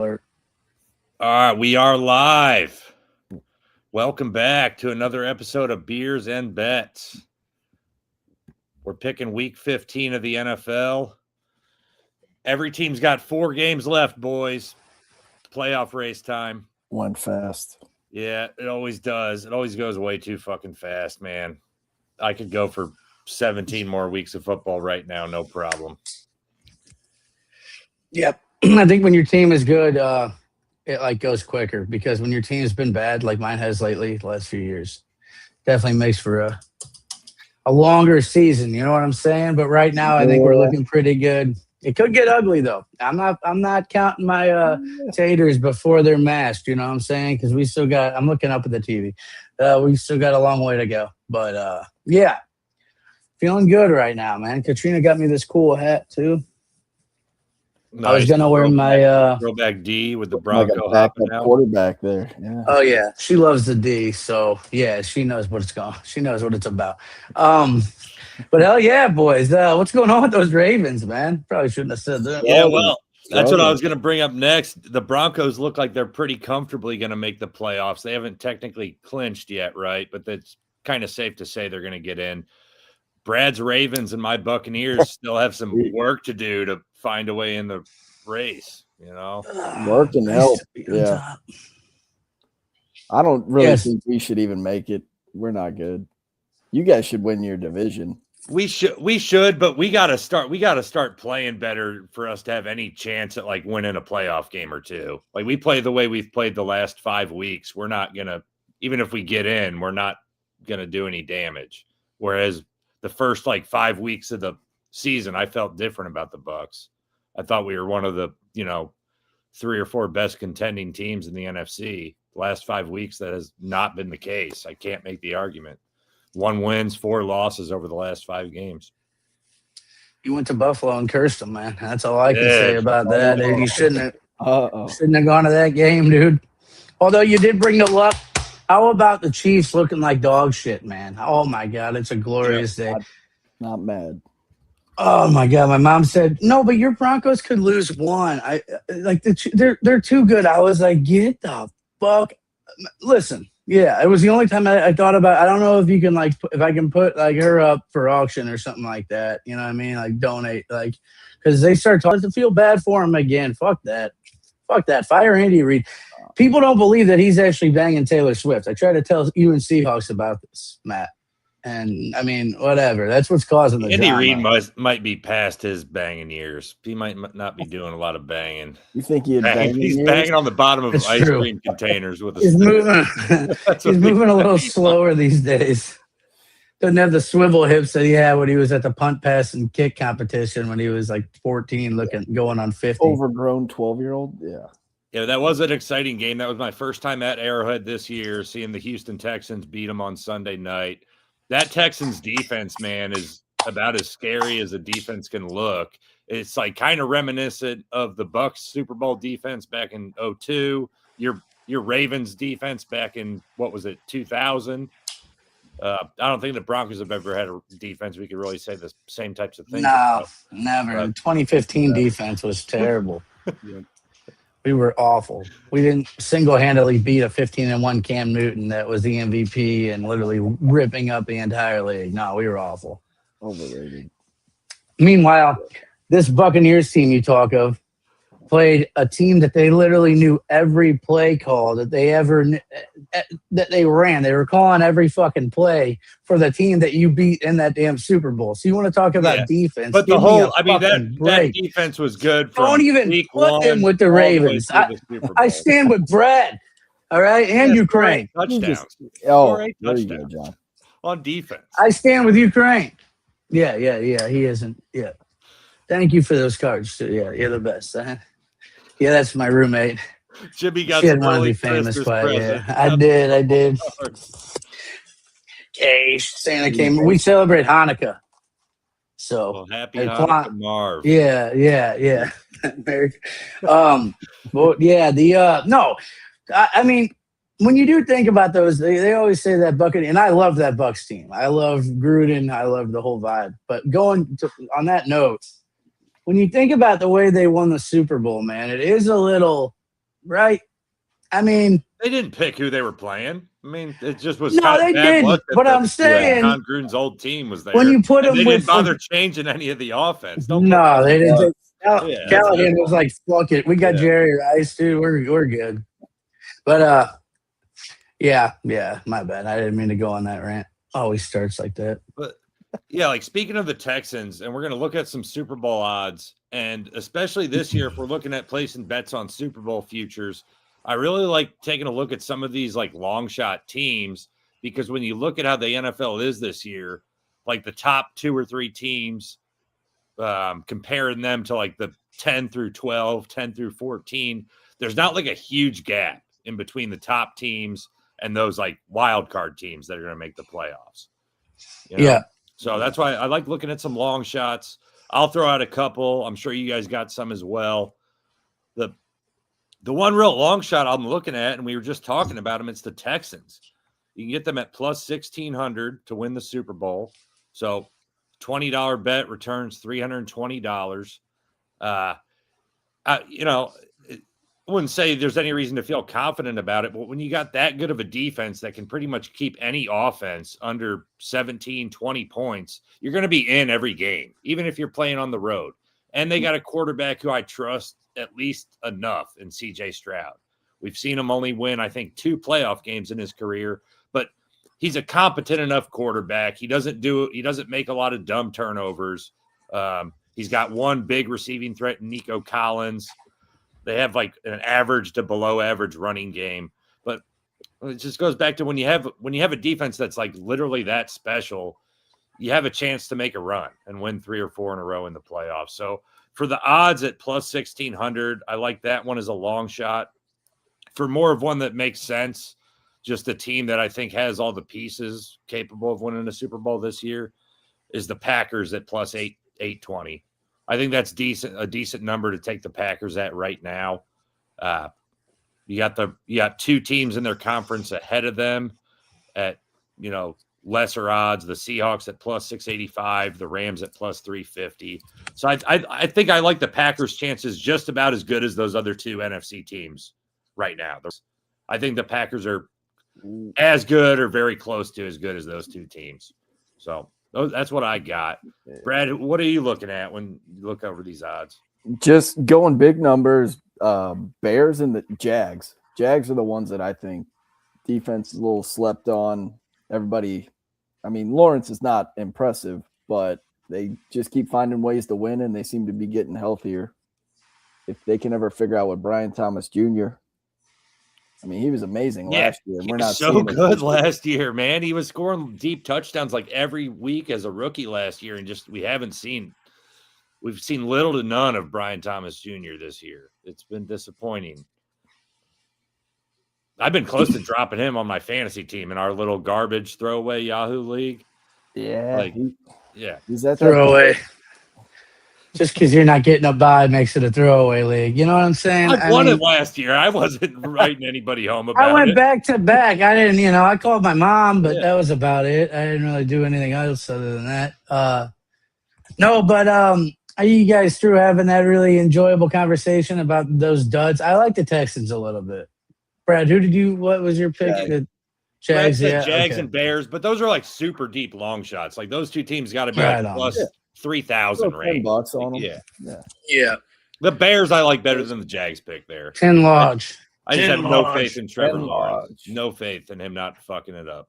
All right, we are live. Welcome back to another episode of Beers and Bets. We're picking week 15 of the NFL. Every team's got 4 games left, boys. Playoff race time. Went fast. Yeah, it always does. It always goes way too fucking fast, man. I could go for 17 more weeks of football right now, no problem. Yep. I think when your team is good, it like goes quicker, because when your team's been bad, like mine has lately, the last few years, definitely makes for a longer season. You know what I'm saying? But right now, I think we're looking pretty good. It could get ugly though. I'm not counting my taters before they're mashed. You know what I'm saying? Because we still got. I'm looking up at the TV. We still got a long way to go. But yeah, feeling good right now, man. Katrina got me this cool hat too. Nice. I was gonna wear my throwback D with the Bronco like backup quarterback there. Yeah. Oh yeah, she loves the D, so yeah, she knows what it's going. She knows what it's about. But hell yeah, boys, what's going on with those Ravens, man? Probably shouldn't have said that. Yeah, well, that's what I was gonna bring up next. The Broncos look like they're pretty comfortably gonna make the playoffs. They haven't technically clinched yet, right? But that's kind of safe to say they're gonna get in. Brad's Ravens and my Buccaneers still have some work to do to find a way in the race, you know. Work and help. Yeah. I don't really think we should even make it. We're not good. You guys should win your division. We should, but we gotta start playing better for us to have any chance at like winning a playoff game or two. Like we play the way we've played the last 5 weeks, we're not gonna, even if we get in, we're not gonna do any damage. Whereas the first like 5 weeks of the season, I felt different about the Bucs. I thought we were one of the, 3 or 4 best contending teams in the NFC. The last 5 weeks, that has not been the case. I can't make the argument. 1 wins, 4 losses over the last 5 games. You went to Buffalo and cursed them, man. That's all I can say about that, dude. You shouldn't have gone to that game, dude. Although you did bring the luck. How about the Chiefs looking like dog shit, man? Oh, my God. It's a glorious day. Not mad. Oh, my God. My mom said, no, but your Broncos could lose 1. They're too good. I was like, get the fuck. Listen, yeah, it was the only time I thought about I don't know if you can, if I can put, her up for auction or something like that. You know what I mean? Like, donate. Because they start talking to feel bad for him again. Fuck that. Fuck that. Fire Andy Reid. People don't believe that he's actually banging Taylor Swift. I try to tell you and Seahawks about this, Matt. And, I mean, whatever. That's what's causing the Andy Reid might be past his banging years. He might not be doing a lot of banging. You think he's banging on the bottom of ice cream containers with a He's moving a little slower these days. Doesn't have the swivel hips that he had when he was at the punt, pass, and kick competition when he was 14 going on 50. Overgrown 12-year-old, yeah. Yeah, that was an exciting game. That was my first time at Arrowhead this year, seeing the Houston Texans beat them on Sunday night. That Texans defense, man, is about as scary as a defense can look. It's kind of reminiscent of the Bucs Super Bowl defense back in 2002. Your Ravens defense back in, 2000. I don't think the Broncos have ever had a defense we could really say the same types of things. No, never. 2015 defense was terrible. Yeah. We were awful. We didn't single-handedly beat a 15-1 Cam Newton that was the MVP and literally ripping up the entire league. No, we were awful. Overrated. Meanwhile, this Buccaneers team you talk of played a team that they literally knew every play call that they ran. They were calling every fucking play for the team that you beat in that damn Super Bowl. So you want to talk about defense? But that defense was good. Don't even put them with the Ravens. I stand with Brad. All right, and Ukraine. Touchdowns. Touchdowns, John. On defense. I stand with Ukraine. Yeah. He isn't. Yeah. Thank you for those cards too. Yeah, you're the best. Yeah, that's my roommate. Jimmy got she some had really famous play. Yeah, I did. Okay, Santa came. We celebrate Hanukkah. So happy Hanukkah, Marv. Yeah. Well, yeah. I mean, when you do think about those, they always say that Bucket, and I love that Bucs team. I love Gruden. I love the whole vibe. But on that note, when you think about the way they won the Super Bowl, man, it is a little right? I mean, they didn't pick who they were playing. I mean, it just was. No, they didn't. But I'm saying, John Gruden's old team was there. When you put them they with, didn't bother changing any of the offense. No, they didn't. Yeah, Callahan was like, "Fuck it, we got Jerry Rice, dude. We're good." But yeah, my bad. I didn't mean to go on that rant. Always starts like that. But yeah, like speaking of the Texans, and we're going to look at some Super Bowl odds, and especially this year, if we're looking at placing bets on Super Bowl futures, I really like taking a look at some of these like long shot teams, because when you look at how the NFL is this year, like the top 2 or 3 teams, comparing them to like the 10 through 12, 10 through 14, there's not like a huge gap in between the top teams and those like wild card teams that are going to make the playoffs. You know? Yeah. So that's why I like looking at some long shots. I'll throw out a couple. I'm sure you guys got some as well. The one real long shot I'm looking at, and we were just talking about them, it's the Texans. You can get them at plus 1,600 to win the Super Bowl. So $20 bet returns $320. You know, I wouldn't say there's any reason to feel confident about it, but when you got that good of a defense that can pretty much keep any offense under 17, 20 points, you're going to be in every game, even if you're playing on the road. And they got a quarterback who I trust at least enough in CJ Stroud. We've seen him only win, I think, 2 playoff games in his career, but he's a competent enough quarterback. He doesn't make a lot of dumb turnovers. He's got one big receiving threat in Nico Collins. They have like an average to below average running game, but it just goes back to when you have a defense that's like literally that special, you have a chance to make a run and win 3 or 4 in a row in the playoffs. So for the odds at plus 1,600, I like that one as a long shot. For more of one that makes sense, just a team that I think has all the pieces capable of winning a Super Bowl this year, is the Packers at plus 820. I think that's a decent number to take the Packers at right now. You got 2 teams in their conference ahead of them at, lesser odds. The Seahawks at plus 685, the Rams at plus 350. So I think I like the Packers' chances just about as good as those other 2 NFC teams right now. I think the Packers are as good or very close to as good as those 2 teams. So that's what I got. Brad, what are you looking at when you look over these odds? Just going big numbers, Bears and the Jags. Jags are the ones that I think defense is a little slept on. Everybody, I mean, Lawrence is not impressive, but they just keep finding ways to win, and they seem to be getting healthier. If they can ever figure out what Brian Thomas Jr., I mean, he was amazing last year. We're not so good last year, man. He was scoring deep touchdowns like every week as a rookie last year, and we've seen little to none of Brian Thomas Jr. this year. It's been disappointing. I've been close to dropping him on my fantasy team in our little garbage throwaway Yahoo league. Yeah. He's that throwaway. Just because you're not getting a bye makes it a throwaway league. You know what I'm saying? I won it last year. I wasn't writing anybody home about it. I went back to back. I didn't, I called my mom, but that was about it. I didn't really do anything else other than that. No, but are you guys through having that really enjoyable conversation about those duds? I like the Texans a little bit. Brad, what was your pick? Jags, and Bears, but those are like super deep long shots. Like those 2 teams got to be like plus 3,000 range. $10 on them. Yeah. The Bears I like better than the Jags pick there. 10 Lodge. I just have no faith in Trevor Lawrence. No faith in him not fucking it up.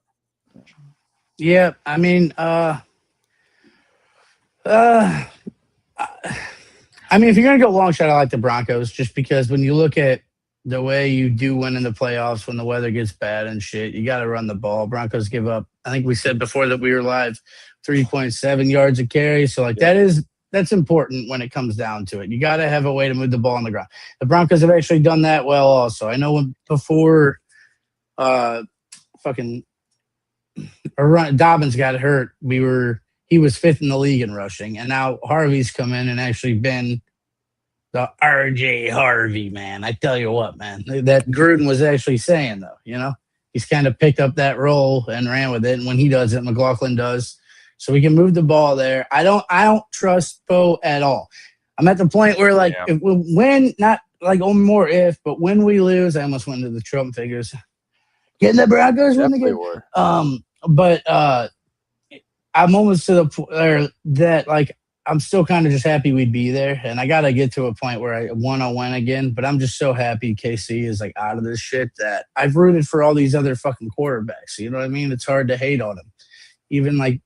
Yeah, I mean, if you're gonna go long shot, I like the Broncos just because when you look at the way you do win in the playoffs when the weather gets bad and shit, you got to run the ball. Broncos give up, I think we said before that we were live, 3.7 yards a carry. So that's important when it comes down to it. You got to have a way to move the ball on the ground. The Broncos have actually done that well also. I know before Dobbins got hurt, he was 5th in the league in rushing, and now Harvey's come in and actually been the RJ Harvey, man. I tell you what, man, that Gruden was actually saying though, he's kind of picked up that role and ran with it. And when he does it, McLaughlin does. So we can move the ball there. I don't trust Bo at all. I'm at the point where like more if, but when we lose, I almost went into the Trump figures. Getting the Broncos win Definitely again. were. But I'm almost to the point that like I'm still kind of just happy we'd be there, and I gotta get to a point where I want to win again. But I'm just so happy KC is like out of this shit that I've rooted for all these other fucking quarterbacks. You know what I mean? It's hard to hate on them. Even like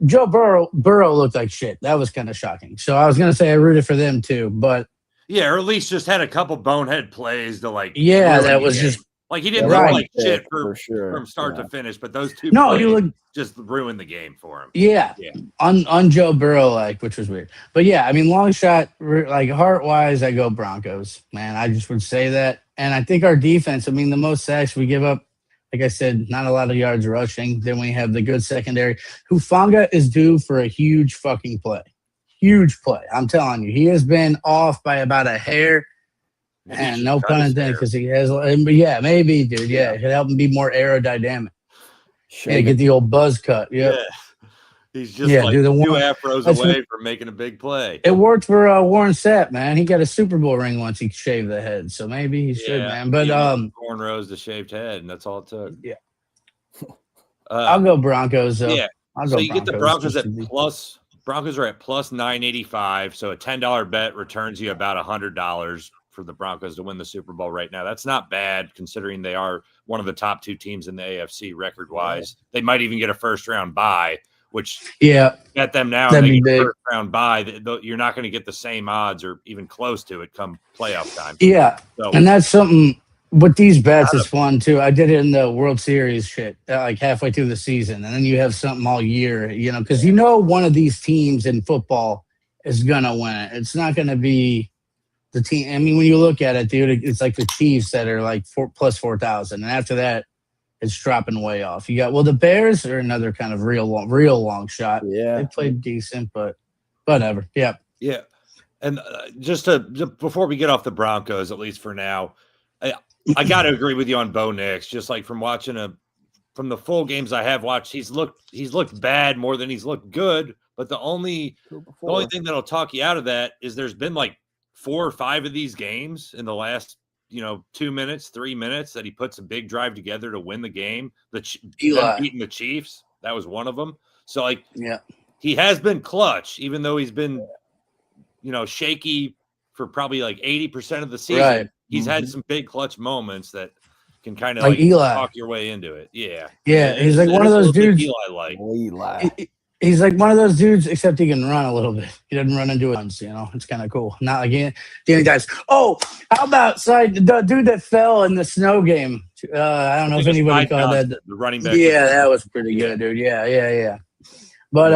Joe Burrow looked like shit. That was kind of shocking. So I was gonna say I rooted for them too, but Yeah, or at least just had a couple bonehead plays to like. yeah, ruin that the was game. just Like he didn't Right. look like shit for sure from start to finish, but those two no. plays You look just ruined the game for him. yeah, Yeah. on Joe Burrow like, which was weird. But yeah, I mean, long shot like heart wise, I go Broncos. Man, I just would say that, and I think our defense. I mean, the most sacks we give up. Like I said, not a lot of yards rushing. Then we have the good secondary. Hufanga is due for a huge fucking play. Huge play. I'm telling you. He has been off by about a hair. Maybe he And should no cut pun his intended hair. because he has, yeah, maybe, dude. Yeah, it could help him be more aerodynamic. Yeah, Shake get it. the old buzz cut. Yeah. Yeah. He's just Yeah, like do the two one- afros that's away from making a big play. It worked for Warren Sapp, man. He got a Super Bowl ring once he shaved the head. So maybe he should, man. But he went from cornrows to shaved head, and that's all it took. Yeah. I'll go Broncos though. Yeah. I'll So go you get the Broncos Broncos at just to be- plus. Broncos are at plus 985. So a $10 bet returns you about $100 for the Broncos to win the Super Bowl right now. That's not bad considering they are one of the top two teams in the AFC record wise. They might even get a first round bye, which Yeah, bet them now. That'd And be they get a big. first round bye. You're not going to get the same odds or even close to it come playoff time. yeah. So And that's something with these bets is fun too. I did it in the World Series shit, like halfway through the season, and then you have something all year, because one of these teams in football is gonna win it. It's not gonna be the team. I mean, when you look at it, dude, it's like the Chiefs that are like plus 4,000, and after that, it's dropping way off. You got the Bears are another kind of real long shot. Yeah. They played decent, but whatever. Yeah. yeah, and just before we get off the Broncos, at least for now, I got to agree with you on Bo Nix. Just like from watching from the full games I have watched, he's looked bad more than he's looked good. But the only thing that'll talk you out of that is there's been like 4 or 5 of these games in the last 2 minutes, 3 minutes that he puts a big drive together to win the game. Them beating the Chiefs, that was one of them. So like, Yeah. he has been clutch, even though he's been shaky for probably like 80% of the season. Right. He's had some big clutch moments that can kind of Like Eli. talk your way into it. Yeah. Yeah, he's like It one of is a those little bit dudes. Eli like. Eli. He's like one of those dudes, except he can run a little bit. He doesn't run into it. It's kind of cool. Not like Danny Dimes. Oh, how about the dude that fell in the snow game? I don't know if anybody called that. The running back. Yeah, that was pretty good, dude. Yeah. But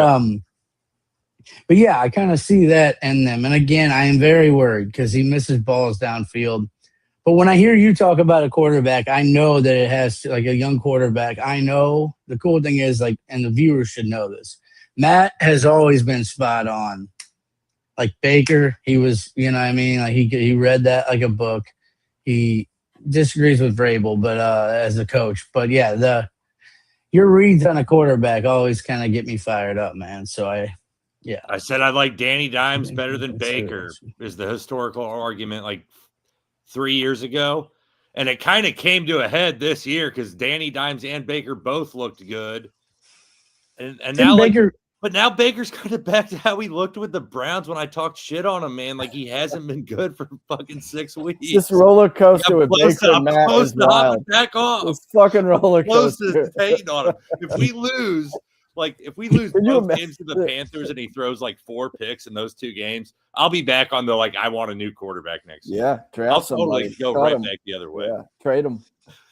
yeah, I kind of see that in them. And again, I am very worried because he misses balls downfield. But when I hear you talk about a quarterback, I know that it has like a young quarterback. I know the cool thing is and the viewers should know this. Matt has always been spot on. Like Baker, he was, like he read that like a book. He disagrees with Vrabel, but as a coach. But yeah, your reads on a quarterback always kind of get me fired up, man. So I said I like Danny Dimes better than Baker is the historical argument like 3 years ago. And it kind of came to a head this year because Danny Dimes and Baker both looked good. And now Baker. But now Baker's kind of back to how he looked with the Browns when I talked shit on him, man. Like he hasn't been good for fucking 6 weeks. This roller coaster with Baker and Matt close is to hopping wild. back off. This fucking roller Close coaster. to hating on him. If we lose Can you both games to the Panthers and he throws like 4 picks in those 2 games, I'll be back on the I want a new quarterback next year. Yeah, draft I'll somebody. totally go Cut right him. back the other way. Yeah, trade him.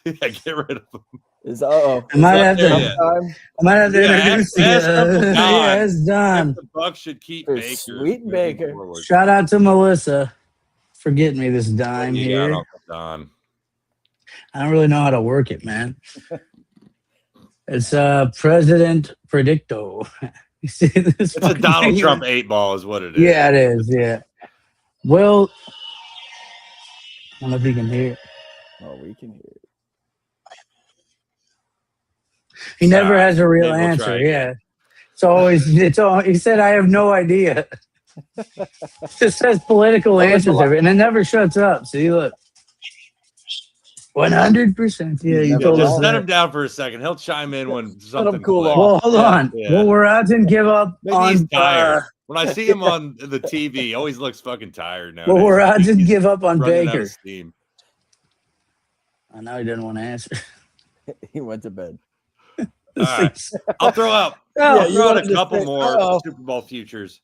Yeah, get rid of him. I might have to. Yeah. I might have to introduce you. ask Uncle Don. Yeah, it's done. The Bucks should keep There's Baker. sweet moving Baker. forward. Shout out to Melissa for getting me this dime Yeah, here. Uncle Don. I don't really know how to work it, man. It's President Predicto. You see this? It's a fucking Donald thing? Trump 8-ball is what it is. Yeah, it is. Yeah. Well, I don't know if you can hear it. Oh, we can hear it. He never has a real maybe we'll answer. try Yeah. It's all. He said, "I have no idea." Just says political answers every, and it never shuts up. See, look. 100%. Yeah, you Yeah, told just us set that. him down for a second. He'll chime in when something cool clicks. off. Well, hold on. Yeah. Well, Weradin give up Maybe he's on tired. When I see him on the TV, he always looks fucking tired now. Well, Weradin give up on running out Baker. of steam. I know he didn't want to answer. He went to bed. All right. I'll throw out, Oh, I'll you throw out wanted a to couple say, more uh-oh. Super Bowl futures.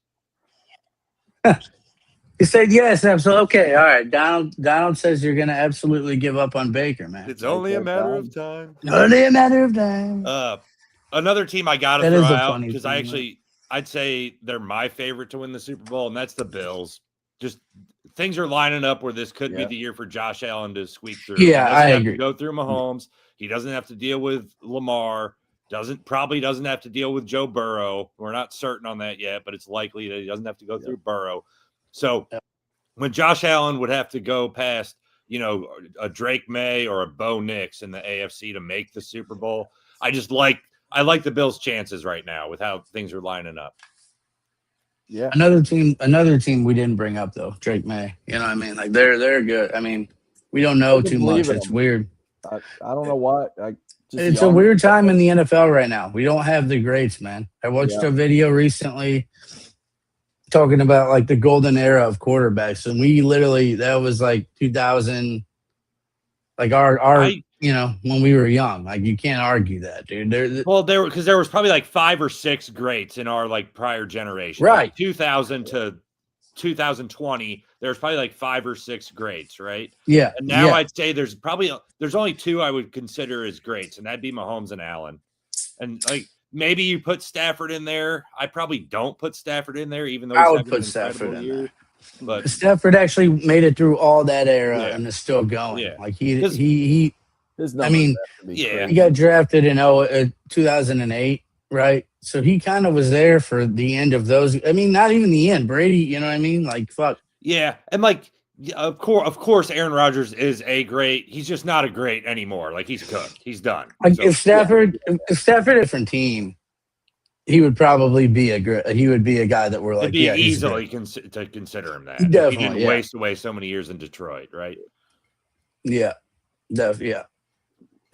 he said yes, absolutely. Okay, all right. Donald says you're going to absolutely give up on Baker, man. It's only a matter of time. Only a matter of time. Another team I got to That throw is a out funny because thing, I'd say they're my favorite to win the Super Bowl, and that's the Bills. Just things are lining up where this could be the year for Josh Allen to squeak through. Yeah, he doesn't I have agree. to go through Mahomes. He doesn't have to deal with Lamar. Probably doesn't have to deal with Joe Burrow. We're not certain on that yet, but it's likely that he doesn't have to go through Burrow. So when Josh Allen would have to go past, a Drake May or a Bo Nix in the AFC to make the Super Bowl, I like the Bills' chances right now with how things are lining up. Yeah. Another team we didn't bring up though, Drake May. You know what I mean? Like they're good. I mean, we don't know too much. It's weird. I don't know why. It's a weird time in the NFL right now. We don't have the greats, man. I watched a video recently talking about like the golden era of quarterbacks, and we literally that was like 2000, like our when we were young. Like you can't argue that, dude. There was probably like 5 or 6 greats in our like prior generation, right? Like 2000 to 2020. There's probably like 5 or 6 greats, right? Yeah. And now I'd say there's only 2 I would consider as greats, and that'd be Mahomes and Allen. And like maybe you put Stafford in there. I probably don't put Stafford in there, even though I would put Stafford in there. But Stafford actually made it through all that era and is still going. Yeah. Like he I mean, he got drafted in 2008, right? So he kind of was there for the end of those. I mean, not even the end. Brady, you know what I mean? Like, fuck. Yeah, and like, of course, Aaron Rodgers is a great. He's just not a great anymore. Like he's cooked. He's done. Like if Stafford a different team, he would probably be a guy that we're like, it'd be easily to consider him that. Definitely, he didn't waste away so many years in Detroit, right? Yeah, yeah.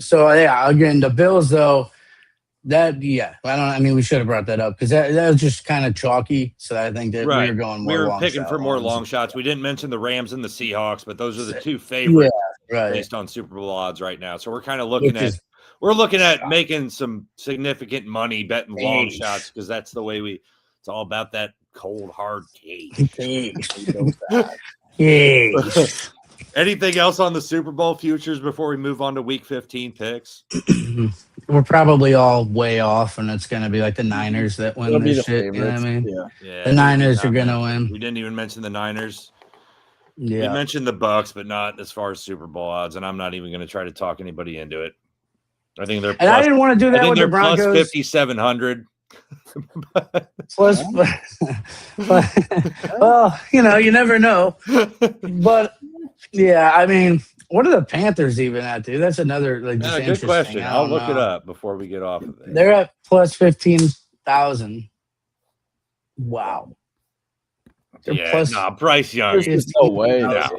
So again, the Bills though. We should have brought that up because that was just kind of chalky. So I think that we were going more. We were picking for more long shots. We didn't mention the Rams and the Seahawks, but those are the 2 favorites based on Super Bowl odds right now. So we're kind of looking at making some significant money betting long shots because that's the way it's all about that cold hard cage. Anything else on the Super Bowl futures before we move on to Week 15 picks? We're probably all way off, and it's going to be like the Niners that win this shit. You know what I mean? Yeah. The Niners are going to win. We didn't even mention the Niners. Yeah. We mentioned the Bucks, but not as far as Super Bowl odds, and I'm not even going to try to talk anybody into it. I think they're I didn't want to do that with the Broncos. Plus 5,700. Plus, well, you never know. But yeah, I mean, what are the Panthers even at, dude? That's another good question. I'll look it up before we get off of it. They're at plus 15,000. Wow. Bryce Young. There's no way. Let's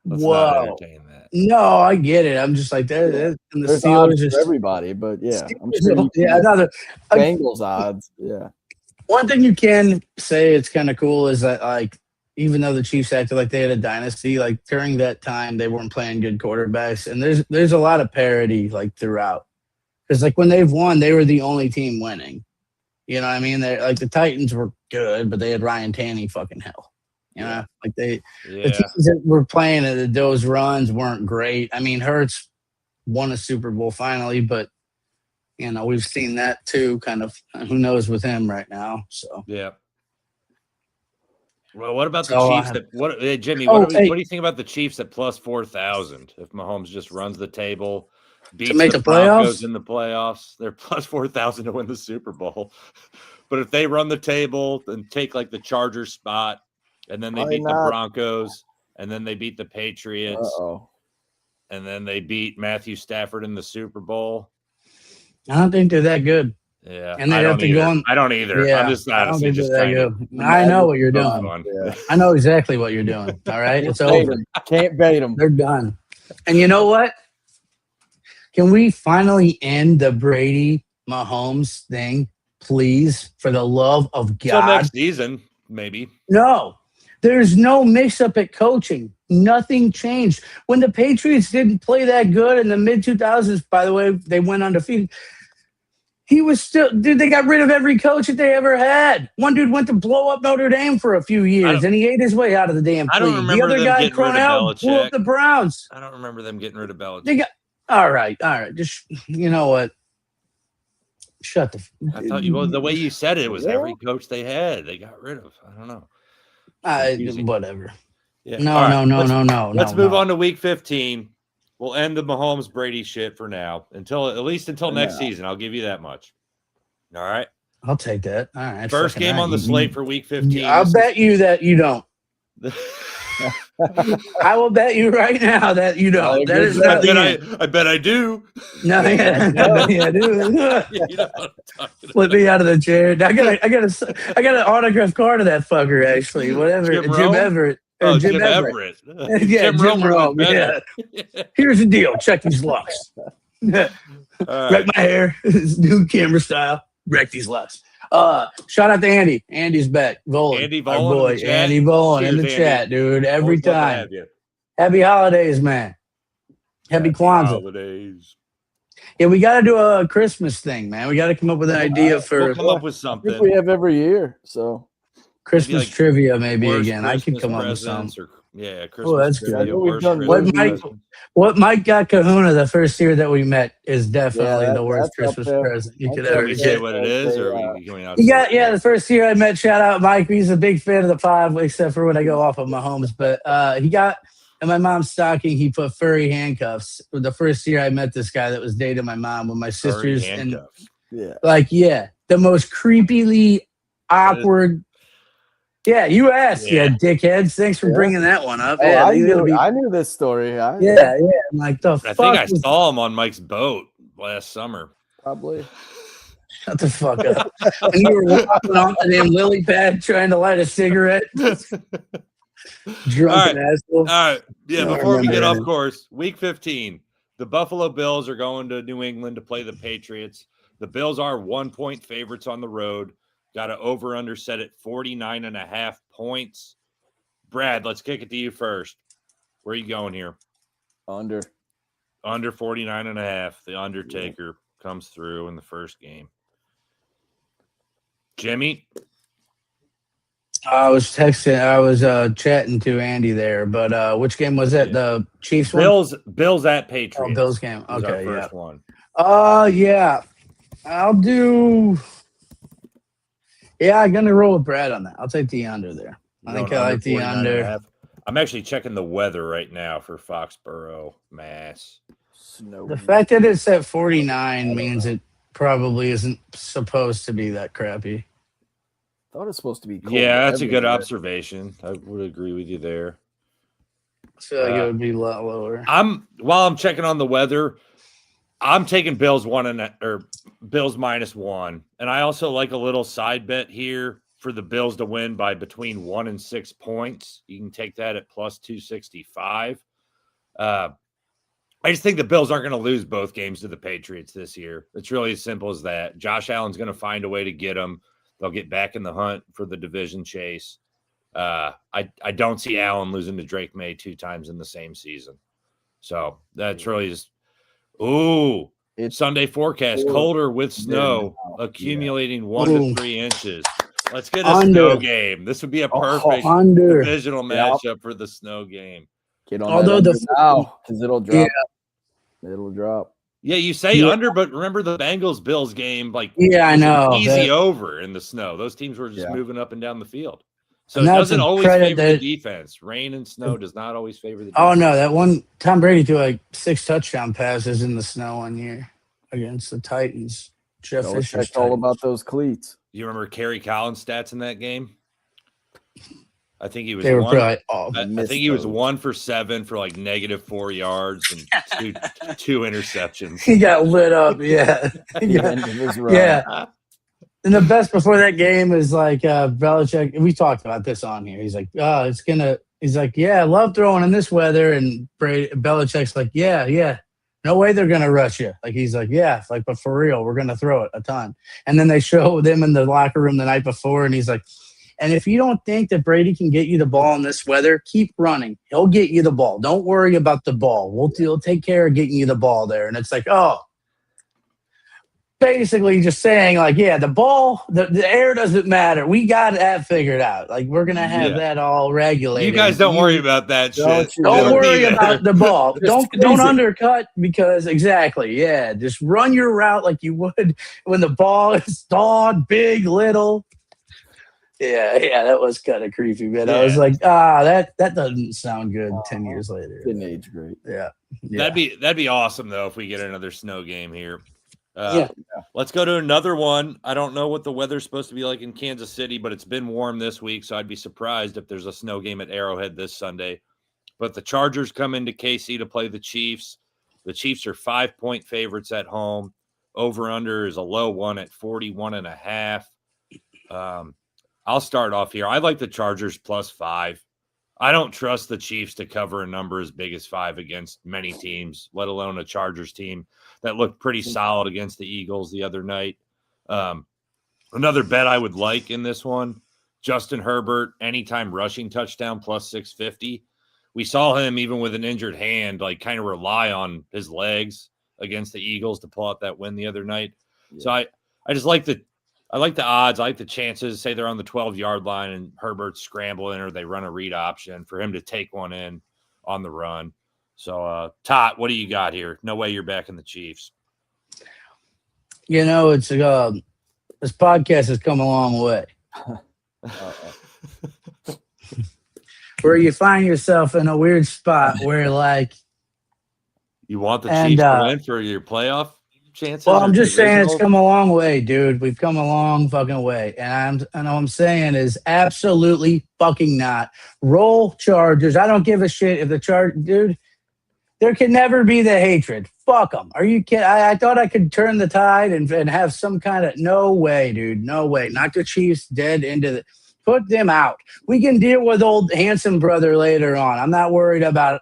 not entertain that. No, I get it. I'm just like that. And the There's Steelers odds for everybody, but I'm sure another Bengals odds. Yeah. One thing you can say it's kind of cool is that like even though the Chiefs acted like they had a dynasty, like during that time they weren't playing good quarterbacks, and there's a lot of parity like throughout. Because like when they've won, they were the only team winning. You know what I mean? They like the Titans were good, but they had Ryan Tanny fucking hell. You know, like the teams that were playing at those runs weren't great. I mean, Hurts won a Super Bowl finally, but we've seen that too. Kind of, who knows with him right now? So yeah. Well, what about the Chiefs? Jimmy, what do you think about the Chiefs at plus 4,000? If Mahomes just runs the table, beats the Broncos in the playoffs, they're plus 4,000 to win the Super Bowl. But if they run the table and take like the Chargers spot, and then they beat the Broncos, and then they beat the Patriots, and then they beat Matthew Stafford in the Super Bowl. I don't think they're that good. Yeah, And they'd I have don't to either. go on. I don't either. Yeah, I'm just I don't honestly think just they're that trying to. good. I know what you're Have doing. fun. Yeah. I know exactly what you're doing. All right, it's Can't bait over. 'em. Can't bait them. They're done. And you know what? Can we finally end the Brady Mahomes thing, please? For the love of Till God. next season, maybe. No, there's no mix up at coaching. Nothing changed. When the Patriots didn't play that good in the mid 2000s, by the way, they went undefeated. He was still, dude, they got rid of every coach that they ever had. One dude went to blow up Notre Dame for a few years and he ate his way out of the damn I don't league. The remember other them guy, getting rid of Cornell, blew up Belichick. the Browns. I don't remember them getting rid of Belichick. They got, all right. Just, you know what? Shut the. I thought the way you said it was every coach they had, they got rid of. I don't know. Confusing. Whatever. Yeah. No, All no, no, let's- no, no. Let's no, move no. on to week 15. We'll end the Mahomes Brady shit for now until next season. I'll give you that much. All right. I'll take that. All right. First game on the slate for week 15. I'll bet you that you don't. I will bet you right now that you don't. That is not the end. I bet I do. No, yeah, yeah, dude. You know what I'm talking Flip about. me out of the chair. I got an autograph card of that fucker. Actually, whatever. Jim Jim Rome? Everett. Oh, Jim Everett. Yeah, Jim Rome was Rome. better. Yeah. Here's the deal. Check these locks. All Wreck right. my hair. New camera style. Wreck these locks. Shout out to Andy. Andy's back. Volan. Andy Our Volan in boy. the chat. Andy Volan in Cheers, the Andy. chat, dude. Every Always love to time. have you. Happy holidays, man. Happy Kwanzaa. Holidays. Yeah, we got to do a Christmas thing, man. We got to come up with an idea for We'll come up with I think something. we have every year. So Christmas like trivia, maybe Worst again. I could Christmas come up with some. presents Christmas that's trivia, good. We've worst done Christmas What Mike- presents. What Mike got Kahuna the first year that we met is definitely Yeah, the worst that's up Christmas there. present you could That's ever Can we up say get. what it is, or are we going out? You got, the first year I met, shout out Mike. He's a big fan of the pod, except for when I go off of Mahomes. But he got in my mom's stocking, he put furry handcuffs. The first year I met this guy that was dating my mom with my sisters. And yeah. the most creepily awkward. Yeah, you asked, Yeah. dickheads. Thanks for Yeah. bringing that one up. Oh, Yeah, I, these knew, gonna be- I knew this story. I'm like, the I fuck? think I was- saw him on Mike's boat last summer. Probably. Shut the fuck up. And you were walking off the damn lily pad trying to light a cigarette. Drunken asshole. All right. Yeah, I before we get remember off course, week 15, the Buffalo Bills are going to New England to play the Patriots. The Bills are 1-point favorites on the road. Got an over-under set at 49.5 points. Brad, let's kick it to you first. Where are you going here? Under. Under 49.5. The Undertaker comes through in the first game. Jimmy? I was chatting to Andy there, but which game was that? Yeah. The Chiefs one? Bills at Patriots. Oh, Bills game. was our Okay, yeah. first one. Yeah. I'll do. Yeah, I'm gonna roll with Brad on that. I'll take the under there. I think Going I like the 49.5. under. I'm actually checking the weather right now for Foxborough, Mass. Snow. The fact that it's at 49 means it probably isn't supposed to be that crappy. thought it's supposed to be cold. Yeah, that's a good everywhere. observation. I would agree with you there. I feel like it would be a lot lower. While I'm checking on the weather, I'm taking Bills Bills -1, and I also like a little side bet here for the Bills to win by between 1 and 6 points. You can take that at plus 265. I just think the Bills aren't going to lose both games to the Patriots this year. It's really as simple as that. Josh Allen's going to find a way to get them. They'll get back in the hunt for the division chase. I don't see Allen losing to Drake May 2 times in the same season. So that's really just It's Sunday forecast, colder with snow, accumulating 1 to 3 inches. Let's get a Under. snow game. This would be a perfect Under. divisional matchup for the snow game. get on Although that the- under now because it'll drop. It'll drop. Yeah, you say Yeah. under, but remember the Bengals-Bills game, like Yeah, I was an know. easy That- over in the snow. Those teams were just Yeah. moving up and down the field. So And it that's doesn't a always credit favor that- the defense. Rain and snow does not always favor the defense. Oh no, that one Tom Brady threw like 6 touchdown passes in the snow one year against the Titans. Jeff Fisher's Belichick's all Titans. about those cleats. You remember Kerry Collins' stats in that game? I think he was They were one. probably I think he was 1 for 7 for like -4 yards and two interceptions. he got lit up. Yeah. The end of his run. Yeah. And the best before that game is like Belichick. We talked about this on here. He's like, he's like, yeah, I love throwing in this weather. And Belichick's like, yeah. No way they're gonna rush you. Like he's like, yeah, like, but for real, we're gonna throw it a ton. And then they show them in the locker room the night before, and he's like, and if you don't think that Brady can get you the ball in this weather, keep running. He'll get you the ball. Don't worry about the ball. We'll take care of getting you the ball there. And it's like, oh, basically just saying like, yeah, the ball, the air doesn't matter. We got that figured out. Like we're gonna have that all regulated. You guys don't worry about that shit. Don't worry about the ball. Don't undercut because exactly, yeah. Just run your route like you would when the ball is stalled, big, little. Yeah, that was kind of creepy, man. I was like, that doesn't sound good 10 years later. Didn't age great. Yeah. That'd be awesome though if we get another snow game here. Yeah. Let's go to another one. I don't know what the weather's supposed to be like in Kansas City, but it's been warm this week, so I'd be surprised if there's a snow game at Arrowhead this Sunday. But the Chargers come into KC to play the Chiefs. The Chiefs are 5-point favorites at home. Over-under is a low one at 41.5. I'll start off here. I like the Chargers +5. I don't trust the Chiefs to cover a number as big as 5 against many teams, let alone a Chargers team that looked pretty solid against the Eagles the other night. Another bet I would like in this one, Justin Herbert, anytime rushing touchdown +650. We saw him even with an injured hand, like kind of rely on his legs against the Eagles to pull out that win the other night. Yeah. So I just like the odds. I like the chances. Say they're on the 12-yard line and Herbert's scrambling or they run a read option for him to take one in on the run. So, Tot, what do you got here? No way you're backing the Chiefs. You know, it's this podcast has come a long way. Where you find yourself in a weird spot where, like, you want the Chiefs to win for your playoff chances? Well, I'm just saying it's come a long way, dude. We've come a long fucking way. And all I'm saying is absolutely fucking not. Roll Chargers. I don't give a shit if the dude, there can never be the hatred. Fuck them. Are you kidding? I thought I could turn the tide and have some kind of, no way, dude. No way. Knock the Chiefs dead into the, put them out. We can deal with old handsome brother later on. I'm not worried about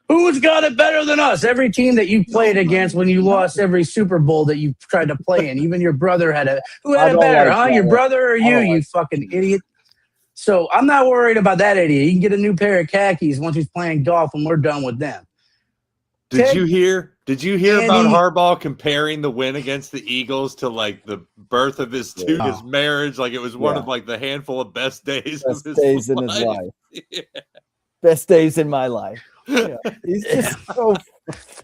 who's got it better than us? Every team that you played against when you lost every Super Bowl that you tried to play in, even your brother had it. Who had it better, huh? Your brother or you, you fucking idiot? So I'm not worried about that idiot. He can get a new pair of khakis once he's playing golf when we're done with them. Did you hear about Harbaugh comparing the win against the Eagles to like the birth of his marriage? Like it was one of like the handful of best days in his life. Yeah. Best days in my life. Yeah. He's just so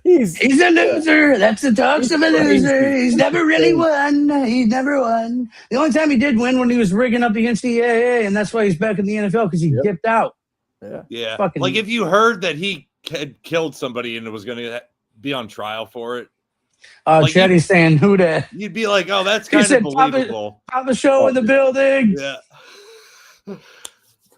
he's a loser. That's the talks of a loser. He's never really won. He's never won. The only time he did win when he was rigging up against the AAA, and that's why he's back in the NFL because he dipped out. Yeah. Fucking, like if you heard that he had killed somebody and was going to be on trial for it. Like Chetty's saying, who that? You'd be like, oh, that's kind of believable. Papa Show in the building. Yeah.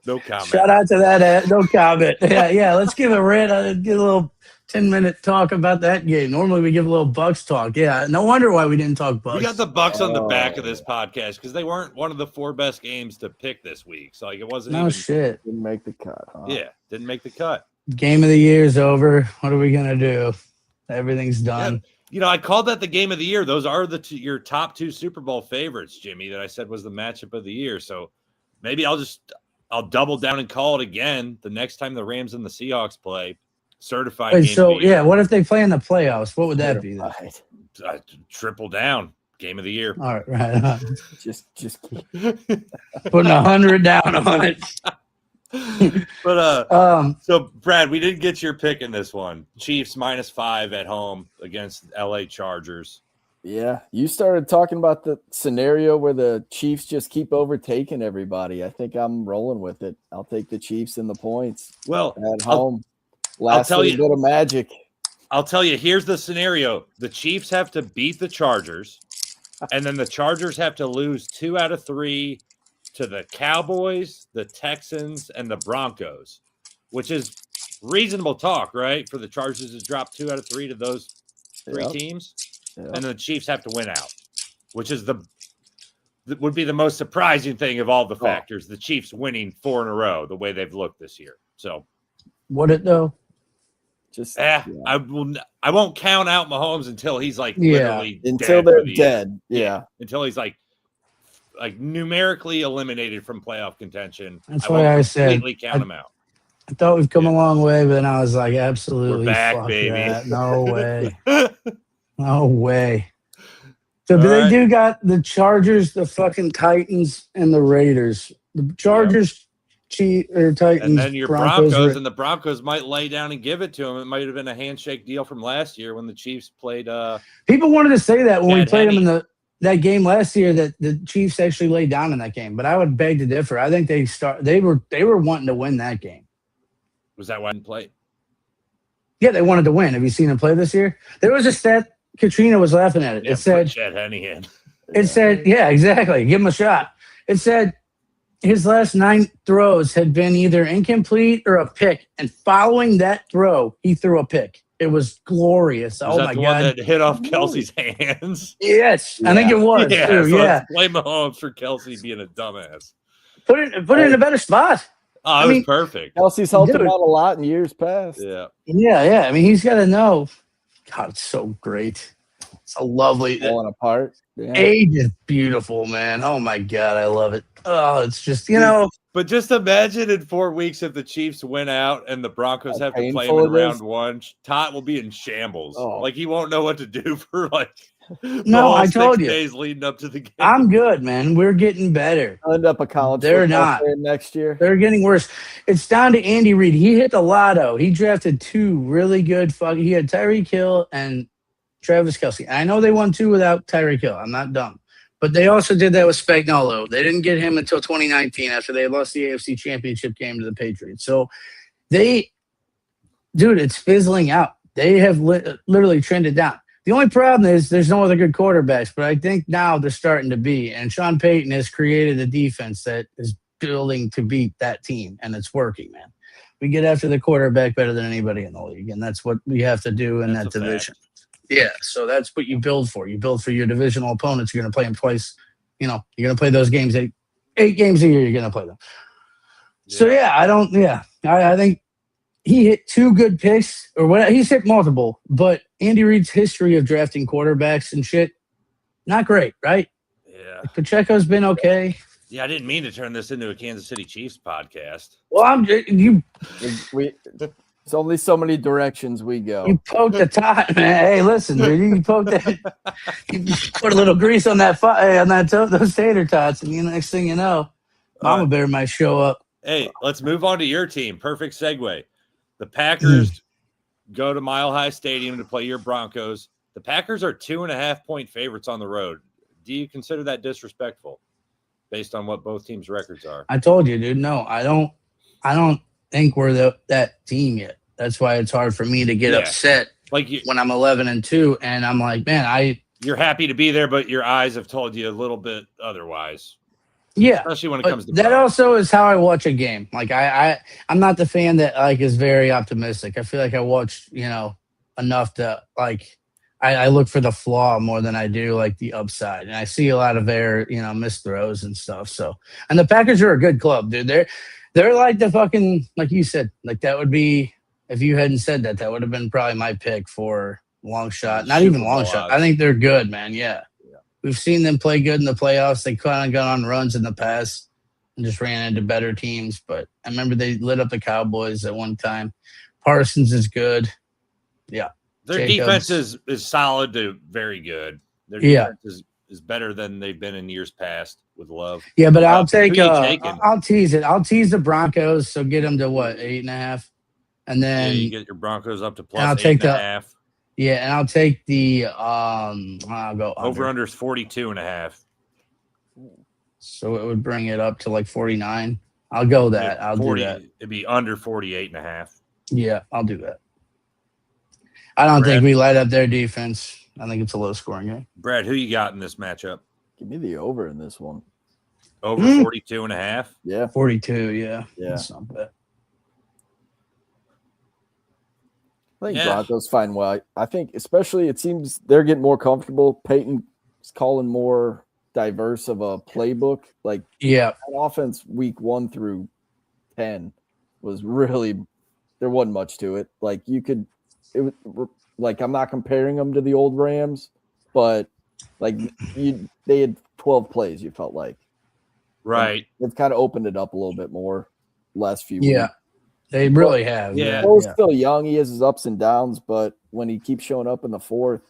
No comment. Shout out to that. No comment. Yeah. Let's give a little 10-minute talk about that game. Normally we give a little Bucks talk. Yeah. No wonder why we didn't talk Bucks. We got the Bucks on the back of this podcast because they weren't one of the 4 best games to pick this week. So like it wasn't. No shit. Didn't make the cut. Huh? Yeah, didn't make the cut. Game of the year is over. What are we gonna do? Everything's done. Yeah. You know, I called that the game of the year. Those are your top 2 Super Bowl favorites, Jimmy, that I said was the matchup of the year. So maybe I'll double down and call it again the next time the Rams and the Seahawks play. Certified. Wait, so yeah, what if they play in the playoffs? What would that be? Triple down. Game of the year. All right. Just keep putting 100 down on it. But so Brad, we didn't get your pick in this one. Chiefs -5 at home against LA Chargers. Yeah, you started talking about the scenario where the Chiefs just keep overtaking everybody. I think I'm rolling with it. I'll take the Chiefs in the points. Well, at home. Last little bit of magic. I'll tell you, here's the scenario. The Chiefs have to beat the Chargers, and then the Chargers have to lose 2 out of 3 to the Cowboys, the Texans, and the Broncos, which is reasonable talk, right? For the Chargers to drop 2 out of 3 to those 3 teams. Yep. And the Chiefs have to win out, which is would be the most surprising thing of all the factors. The Chiefs winning 4 in a row, the way they've looked this year. So, Would it though? Just I won't count out Mahomes until he's like literally until dead they're dead. Yeah. Until he's like numerically eliminated from playoff contention. That's why I said completely count him out. I thought we've come a long way, but then I was like, absolutely, We're back, fuck baby. that. No way, no way. So All they right. do got the Chargers, the fucking Titans, and the Raiders. The Chargers, Titans, And then your Broncos, Broncos and the Broncos might lay down and give it to them. It might have been a handshake deal from last year when the Chiefs played. People wanted to say that when we Chad played them Henne. in that game last year that the Chiefs actually laid down in that game. But I would beg to differ. I think they were wanting to win that game. Was that why I didn't play? Yeah, they wanted to win. Have you seen them play this year? There was a stat. Katrina was laughing at it. Yeah, It said, put Chad Henne in. It said, yeah, exactly. Give him a shot. It said his last 9 throws had been either incomplete or a pick. And following that throw, he threw a pick. It was glorious. Was Oh, that my the God. one that hit off Kelsey's hands? Yes, I think it was, too. So Yeah. let's blame Mahomes for Kelsey being a dumbass. Put it in a better spot. Oh, it was perfect. Kelsey's helped him Dude. out a lot in years past. Yeah. Yeah. I mean, he's got to know. God, it's so great. It's a lovely. Falling apart. Yeah. Age is beautiful, man. Oh, my God. I love it. Oh, it's just, But just imagine in 4 weeks if the Chiefs win out and the Broncos How have to play him painful in it round is. 1. Todd will be in shambles. Oh. Like he won't know what to do for the No, whole I told 6 you. days leading up to the game. I'm good, man. We're getting better. He'll end up a college They're football not. player next year. They're getting worse. It's down to Andy Reid. He hit the lotto. He drafted 2 really good He had Tyreek Hill and Travis Kelce. I know they won 2 without Tyreek Hill. I'm not dumb. But they also did that with Spagnuolo. They didn't get him until 2019 after they lost the AFC Championship game to the Patriots. So it's fizzling out. They have literally trended down. The only problem is there's no other good quarterbacks, but I think now they're starting to be. And Sean Payton has created a defense that is building to beat that team, and it's working, man. We get after the quarterback better than anybody in the league, and that's what we have to do in That's that a division. Yeah, so that's what you build for. You build for your divisional opponents. You're going to play them twice. You're going to play those games 8 games a year. You're going to play them. So, I think he hit 2 good picks, or what? He's hit multiple, but Andy Reid's history of drafting quarterbacks and shit, not great, right? Yeah. Pacheco's been okay. Yeah, I didn't mean to turn this into a Kansas City Chiefs podcast. Well, There's only so many directions we go. you poked the tot, man. Hey, listen, dude, you poked that. You put a little grease on that those tater tots, and the next thing you know, Mama Bear might show up. Hey, let's move on to your team. Perfect segue. The Packers go to Mile High Stadium to play your Broncos. The Packers are 2.5-point favorites on the road. Do you consider that disrespectful based on what both teams' records are? I told you, dude. No, I don't think we're that team yet. That's why it's hard for me to get upset when I'm 11-2, and I'm like, man, you're happy to be there, but your eyes have told you a little bit otherwise. Yeah, especially when it comes to that. Also, is how I watch a game. Like I'm not the fan that is very optimistic. I feel like I watch enough to I look for the flaw more than I do like the upside, and I see a lot of their missed throws and stuff. So, and the Packers are a good club, dude. They're like the fucking, like you said, like that would be, if you hadn't said that would have been probably my pick for long shot. Not even long shot. I think they're good, man. Yeah. We've seen them play good in the playoffs. They kind of got on runs in the past and just ran into better teams. But I remember they lit up the Cowboys at one time. Parsons is good. Yeah. Their defense is solid to very good. Their defense is better than they've been in years past with Love. Yeah, but I'll take I'll tease it. I'll tease the Broncos, so get them to what, 8.5, and then you get your Broncos up to plus I'll take 8.5. Yeah, and I'll take the I'll go over under is 42.5. So it would bring it up to like 49. I'll go that. I'll do that. It'd be under 48.5. Yeah, I'll do that. I don't think we light up their defense. I think it's a low scoring game. Brad, who you got in this matchup? Give me the over in this one. Over 42.5. Yeah. 42, yeah. Yeah. That's not bad. I think Yeah. Broncos find well. I think especially it seems they're getting more comfortable. Peyton's calling more diverse of a playbook. Like Yeah. that offense week 1 through 10 was really there wasn't much to it. Like it was like I'm not comparing them to the old Rams, but like they had 12 plays. You felt like Right. It's kind of opened it up a little bit more last few Yeah. weeks. They really have. Yeah. Bo's still young. He has his ups and downs, but when he keeps showing up in the fourth,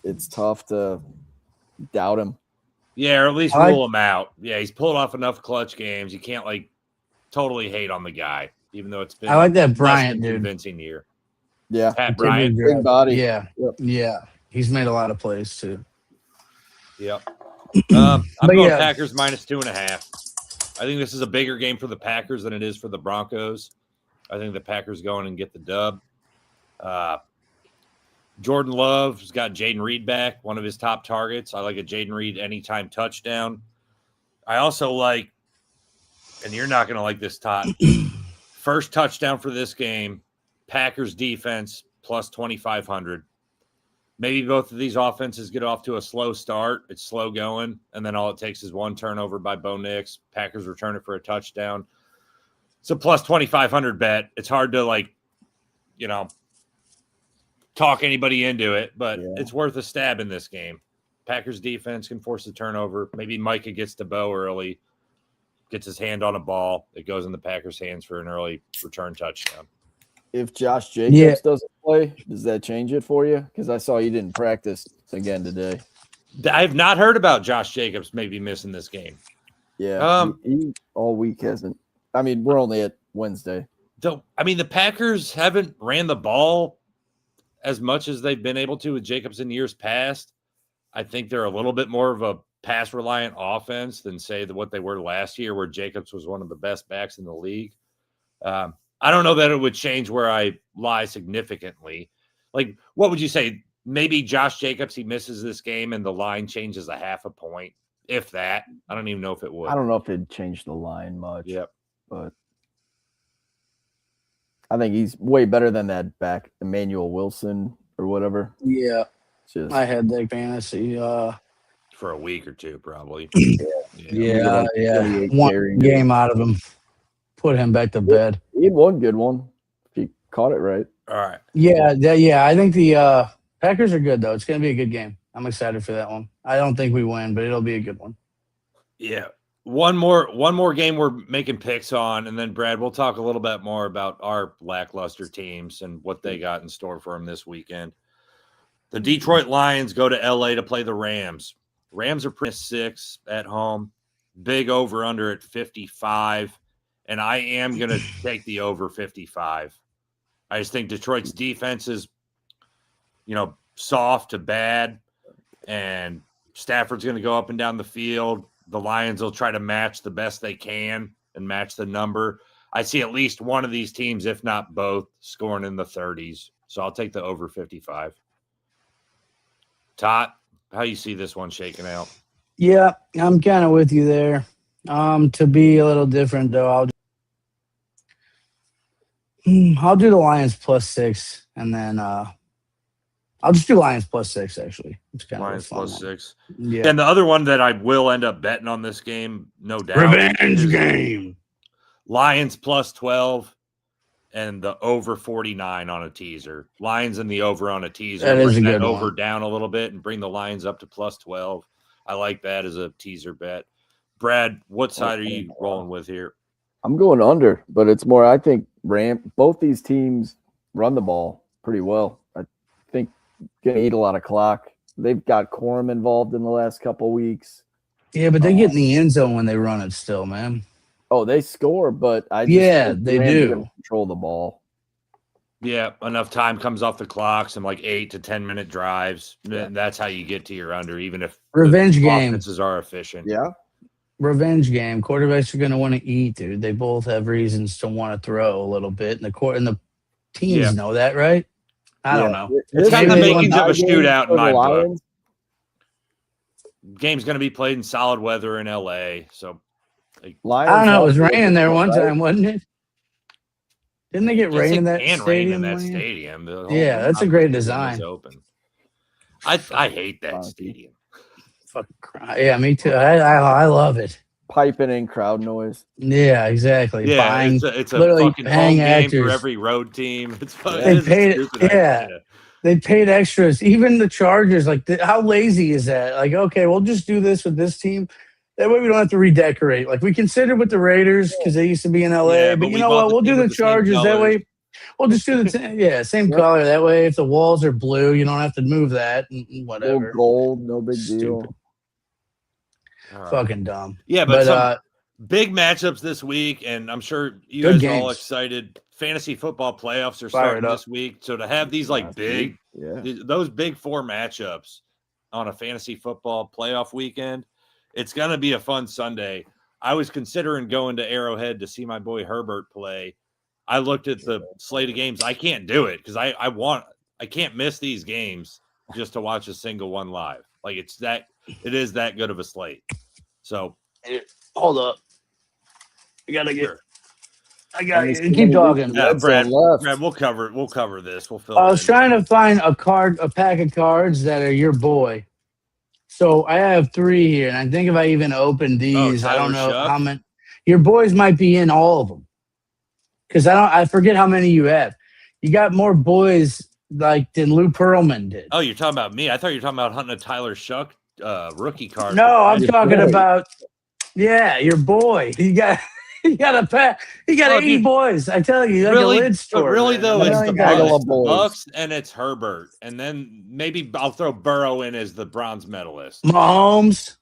it's tough to doubt him. Yeah, or at least rule him out. Yeah, he's pulled off enough clutch games. You can't like totally hate on the guy, even though it's been I like that less Bryant than dude. convincing year. Yeah. Pat Bryant. Big body. Yeah. Yep. Yeah. He's made a lot of plays too. Yep. I'm But going yeah. Packers -2.5. I think this is a bigger game for the Packers than it is for the Broncos. I think the Packers go in and get the dub. Jordan Love's got Jaden Reed back, one of his top targets. I like a Jaden Reed anytime touchdown. I also like, and you're not going to like this, Todd, first touchdown for this game, Packers defense +2,500. Maybe both of these offenses get off to a slow start. It's slow going, and then all it takes is one turnover by Bo Nix. Packers return it for a touchdown. It's a +2,500 bet. It's hard to talk anybody into it, but it's worth a stab in this game. Packers defense can force a turnover. Maybe Micah gets to Bo early, gets his hand on a ball. It goes in the Packers' hands for an early return touchdown. If Josh Jacobs doesn't play, does that change it for you? Because I saw you didn't practice again today. I have not heard about Josh Jacobs maybe missing this game. Yeah, he all week hasn't. I mean, we're only at Wednesday. The Packers haven't ran the ball as much as they've been able to with Jacobs in years past. I think they're a little bit more of a pass-reliant offense than, say, what they were last year, where Jacobs was one of the best backs in the league. I don't know that it would change where I lie significantly. Like, what would you say? Maybe Josh Jacobs, he misses this game and the line changes a half a point, if that. I don't even know if it would. I don't know if it'd change the line much. Yep. But I think he's way better than that back, Emmanuel Wilson or whatever. Yeah. I had that fantasy. For a week or two, probably. Yeah. One game out of him. Put him back to bed. He had one good one. If he caught it right. All right. Yeah. I think the Packers are good, though. It's going to be a good game. I'm excited for that one. I don't think we win, but it'll be a good one. Yeah. One more game we're making picks on, and then, Brad, we'll talk a little bit more about our lackluster teams and what they got in store for them this weekend. The Detroit Lions go to L.A. to play the Rams. Rams are +6 at home. Big over-under at 55. And I am going to take the over 55. I just think Detroit's defense is, soft to bad. And Stafford's going to go up and down the field. The Lions will try to match the best they can and match the number. I see at least one of these teams, if not both, scoring in the 30s. So I'll take the over 55. Todd, how you see this one shaking out? Yeah, I'm kind of with you there. To be a little different, though, I'll do the Lions +6, and then I'll just do Lions +6. Actually, it's kind Lions of +6. Yeah, and the other one that I will end up betting on this game, no doubt, revenge game. Lions +12 and the over 49 on a teaser. Lions and the over on a teaser. That is bring a good over one. Down a little bit and bring the Lions up to +12. I like that as a teaser bet. Brad, what side are you rolling with here? I'm going under, but it's more, I think both these teams run the ball pretty well. I think going to eat a lot of clock. They've got Corum involved in the last couple of weeks. Yeah, but they get in the end zone when they run it still, man. Oh, they score, but I just think they Rams do are gonna control the ball. Yeah, enough time comes off the clock, some like 8 to 10 minute drives. And that's how you get to your under, even if Revenge the game. offenses are efficient. Yeah. Revenge game. Quarterbacks are going to want to eat, dude. They both have reasons to want to throw a little bit, and the teams know that, right? I don't know. It's got the makings of a shootout in my book. game's going to be played in solid weather in LA. So Lions I don't know. It have was to look raining at there that, one right? time, wasn't it? Didn't they get yes, rain it in that can stadium? rain in that one year? stadium. The whole Yeah, that's a Mountain great Stadium is design. Open. I hate that Funky. stadium. Fucking yeah, me too. I love it. Piping in crowd noise. Yeah, exactly. Yeah, Buying, it's a literally fucking home paying game for actors. every road team. It's Yeah. it They is a paid- stupid yeah. idea. They paid extras. Even the Chargers, like, how lazy is that? Like, okay, we'll just do this with this team. That way we don't have to redecorate. Like, we considered with the Raiders because they used to be in LA. Yeah, but but you we know bought what? the We'll team do with the the same Chargers. That colors. way we'll just do the same Yep. color. That way if the walls are blue, you don't have to move that and No whatever. gold, no big deal. Stupid. All right. Fucking dumb. Yeah, but some But big matchups this week, and I'm sure you Good guys are all games. excited. Fantasy football playoffs are Fire starting it up. this week, so to have these like Last big, week. Yeah. those big four matchups on a fantasy football playoff weekend, it's gonna be a fun Sunday. I was considering going to Arrowhead to see my boy Herbert play. I looked at the slate of games. I can't do it because I can't miss these games just to watch a single one live. Like it is that good of a slate. So hold up. I gotta get. sure. I got Only to so keep many talking. weeks Yeah, Red Brad, zone left. Brad, we'll cover this. We'll fill I it was in. trying to find a pack of cards that are your boy. So I have 3 here, and I think if I even open these, I don't Tyler know Shuck? how many. Your boys might be in all of them, because I forget how many you have. You got more boys like than Lou Pearlman did. Oh, you're talking about me. I thought you were talking about hunting a Tyler Shuck rookie card. No, I'm Your talking boy. about your boy. He got a pack. He got Oh, 80 dude. boys. I tell you, like Really? a lid store. But really, man. though, $1 it's million the Gaggle guys. of boys. Bucks and it's Herbert. And then maybe I'll throw Burrow in as the bronze medalist. Mahomes.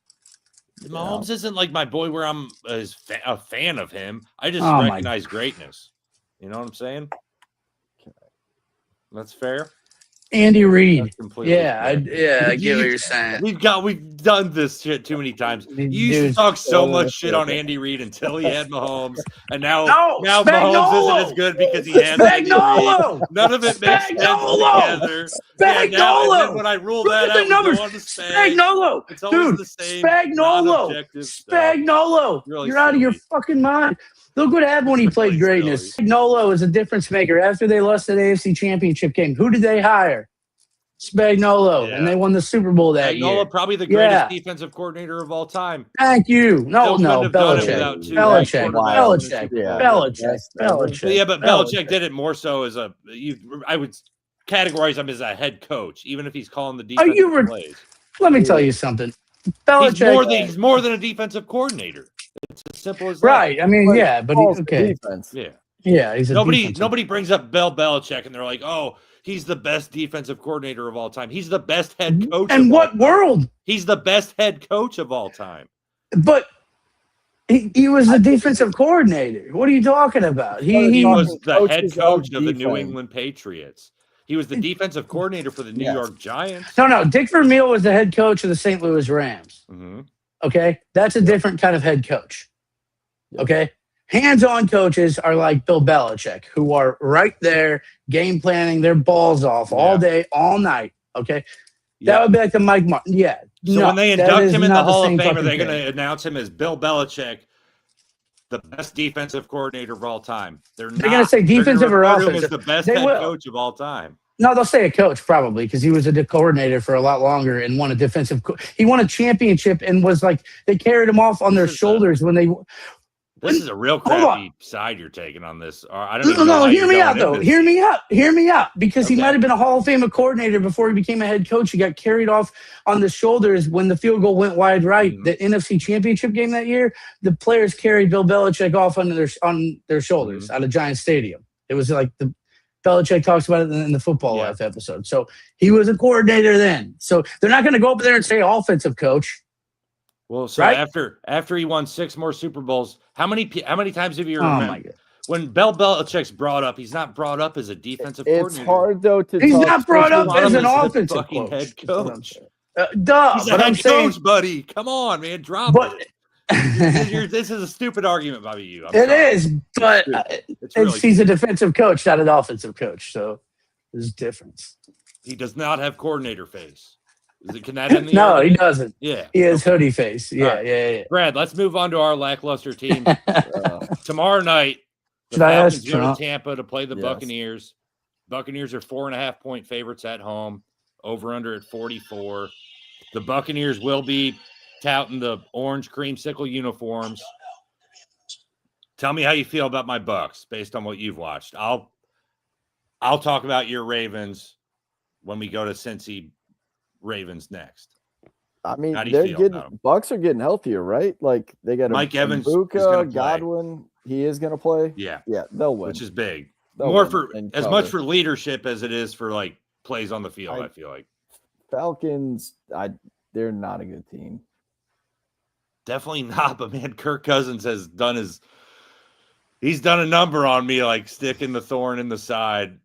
Mahomes isn't like my boy where I'm a fan of him. I just Oh, my- recognize greatness. You know what I'm saying? That's fair. Andy Reid. That's completely Yeah, I fair. get what you're saying. We've done this shit too many times. You used to Dude. talk so Oh, much shit on okay. Andy Reid until he had Mahomes, and now No, Mahomes Spagnuolo! isn't as good because he has Andy Reid. Spagnuolo! None of it makes sense Spagnuolo! together. Yeah, now, and then Spagnuolo! when I rule Look that at the out, numbers. we go on to Spag. Spagnuolo! It's always Dude, the same Spagnuolo! non-objective stuff. Spagnuolo! Really You're out of your silly. fucking mind. Look what happened when he Really played greatness. silly. Spagnuolo is a difference maker. After they lost that AFC Championship game, who did they hire? Spagnuolo, Yeah. and they won the Super Bowl that year. Spagnuolo, probably the greatest Yeah. defensive coordinator of all time. Thank you. No, Still no, couldn't have done it Belichick. without two Belichick. quarterbacks. Belichick. Yeah. Belichick. Best ever. Belichick. But yeah, but Belichick. Belichick did it more so as I would categorize him as a head coach, even if he's calling the defensive you were- plays. Let me tell you something. He's Belichick. more than a defensive coordinator. It's as simple as that. Right. I mean, But yeah, but Calls the okay. defense. Yeah. Yeah, he's a defensive- Nobody brings up Bill Belichick and they're like, oh, he's the best defensive coordinator of all time. He's the best head coach. And of what all time. world? He's the best head coach of all time. But he was the defensive coordinator. What are you talking about? He was the Coaches head of coach of the New defense. England Patriots. He was the defensive coordinator for the New Yes. York Giants. No. Dick Vermeil was the head coach of the St. Louis Rams. Mhm. Okay, that's a different kind of head coach. Yep. Okay, hands-on coaches are like Bill Belichick, who are right there, game planning their balls off all Yeah. day, all night. Okay, Yeah. that would be like the Mike Martin. Yeah. So no, when they that induct is him in the not Hall of same Fame, are fucking they going thing. to announce him as Bill Belichick, the best defensive coordinator of all time? They're gonna say defensive or refer to him offensive. as the best They head will. coach of all time. No, they'll say a coach probably because he was a coordinator for a lot longer and won a defensive. He won a championship and was like they carried him off on their This is shoulders when they. This is a real Hold on. crappy side you're taking on this. I don't even know No, how hear you're me going out though. into Hear this. me out. Because he Okay. might have been a Hall of Fame coordinator before he became a head coach. He got carried off on the shoulders when the field goal went wide right. Mhm. The NFC Championship game that year, the players carried Bill Belichick off on their shoulders Mm-hmm. out of Giant Stadium. It was like the Belichick talks about it in the Football Yeah. Life episode. So he was a coordinator then. So they're not going to go up there and say offensive coach. Well, so Right? after he won 6 more Super Bowls, how many times have you Oh remember my God. when Bill Belichick's brought up? He's not brought up as a defensive It's coordinator. hard though to. He's talk not brought up especially as when an He's a offensive fucking coach. head That's what I'm coach. saying. Duh. He's a But I'm head saying, coach, buddy. Come on, man, drop but it. This is a stupid argument by you. I'm it sorry. is. But It's really. he's a defensive coach, not an offensive coach. So there's a difference. He does not have coordinator face. Can that end the No, he argument? doesn't. Yeah. He has hoodie face. Yeah, right. yeah. Brad, let's move on to our lackluster team. Uh, Tomorrow night, the Should I ask Falcons go to Trump? Tampa to play the Yes. Buccaneers. Buccaneers are 4.5-point favorites at home, over under at 44. The Buccaneers will be touting the orange creamsicle uniforms. Tell me how you feel about my Bucks based on what you've watched. I'll talk about your Ravens when we go to Cincy Ravens next. I mean, How do you they're feel getting about 'em? Bucks are getting healthier, right? Like they got Mike Evans is Mbuka, gonna play. Godwin. He is going to play. Yeah, Yeah, they'll win. which is big. They'll More win for and as much cover. for leadership as it is for like plays on the field. I feel like Falcons. They're not a good team. definitely not. But man, Kirk Cousins has done he's done a number on me, like sticking the thorn in the side.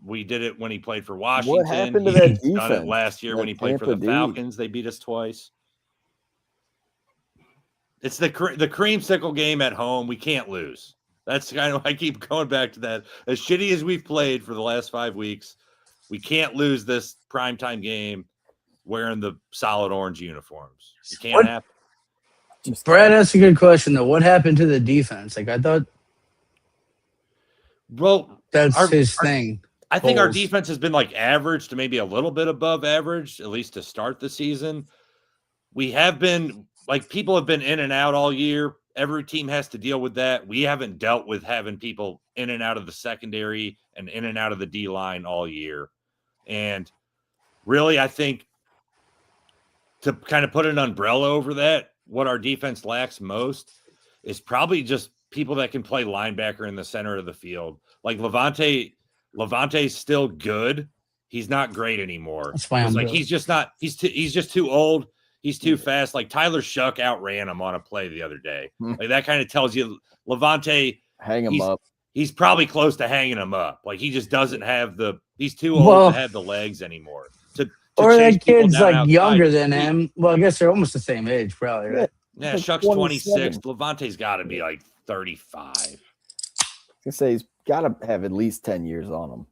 We did it when he played for Washington. What happened to that He's done it defense? last year That when he played for Tampa the D? Falcons. They beat us twice. It's the creamsicle game at home. We can't lose. That's kind of I keep going back to that. As shitty as we've played for the last 5 weeks, we can't lose this primetime game wearing the solid orange uniforms. It can't What? happen. Just Brad asked a good question though. What happened to the defense? Like I thought Well, that's Our- his thing. I think our Holes. defense has been like average to maybe a little bit above average, at least to start the season. We have been like people have been in and out all year. Every team has to deal with that. We haven't dealt with having people in and out of the secondary and in and out of the D line all year. And really, I think to kind of put an umbrella over that, what our defense lacks most is probably just people that can play linebacker in the center of the field. Like Levante's still good. He's not great anymore. That's why I'm It's like good. he's just not. He's just too old. He's too fast. Like Tyler Shuck outran him on a play the other day. Like that kind of tells you Levante. hang him he's- up. He's probably close to hanging him up. Like he just doesn't have the. He's too old Well- to have the legs anymore. To Or chase that people kid's down like outside. younger than him. Well, I guess they're almost the same age, probably, right? Yeah, He's Shuck's 26. Levante's got to be like 35. I say he's got to have at least 10 years on him.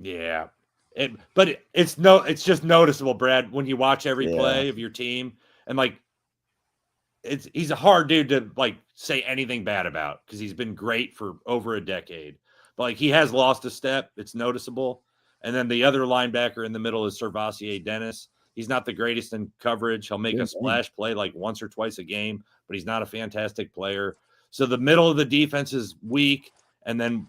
Yeah. It's just noticeable, Brad, when you watch every Yeah. play of your team and like he's a hard dude to like say anything bad about because he's been great for over a decade. But like he has lost a step, it's noticeable. And then the other linebacker in the middle is Servassier Dennis. He's not the greatest in coverage. He'll make a Good splash play like once or twice a game, but he's not a fantastic player. So the middle of the defense is weak. And then,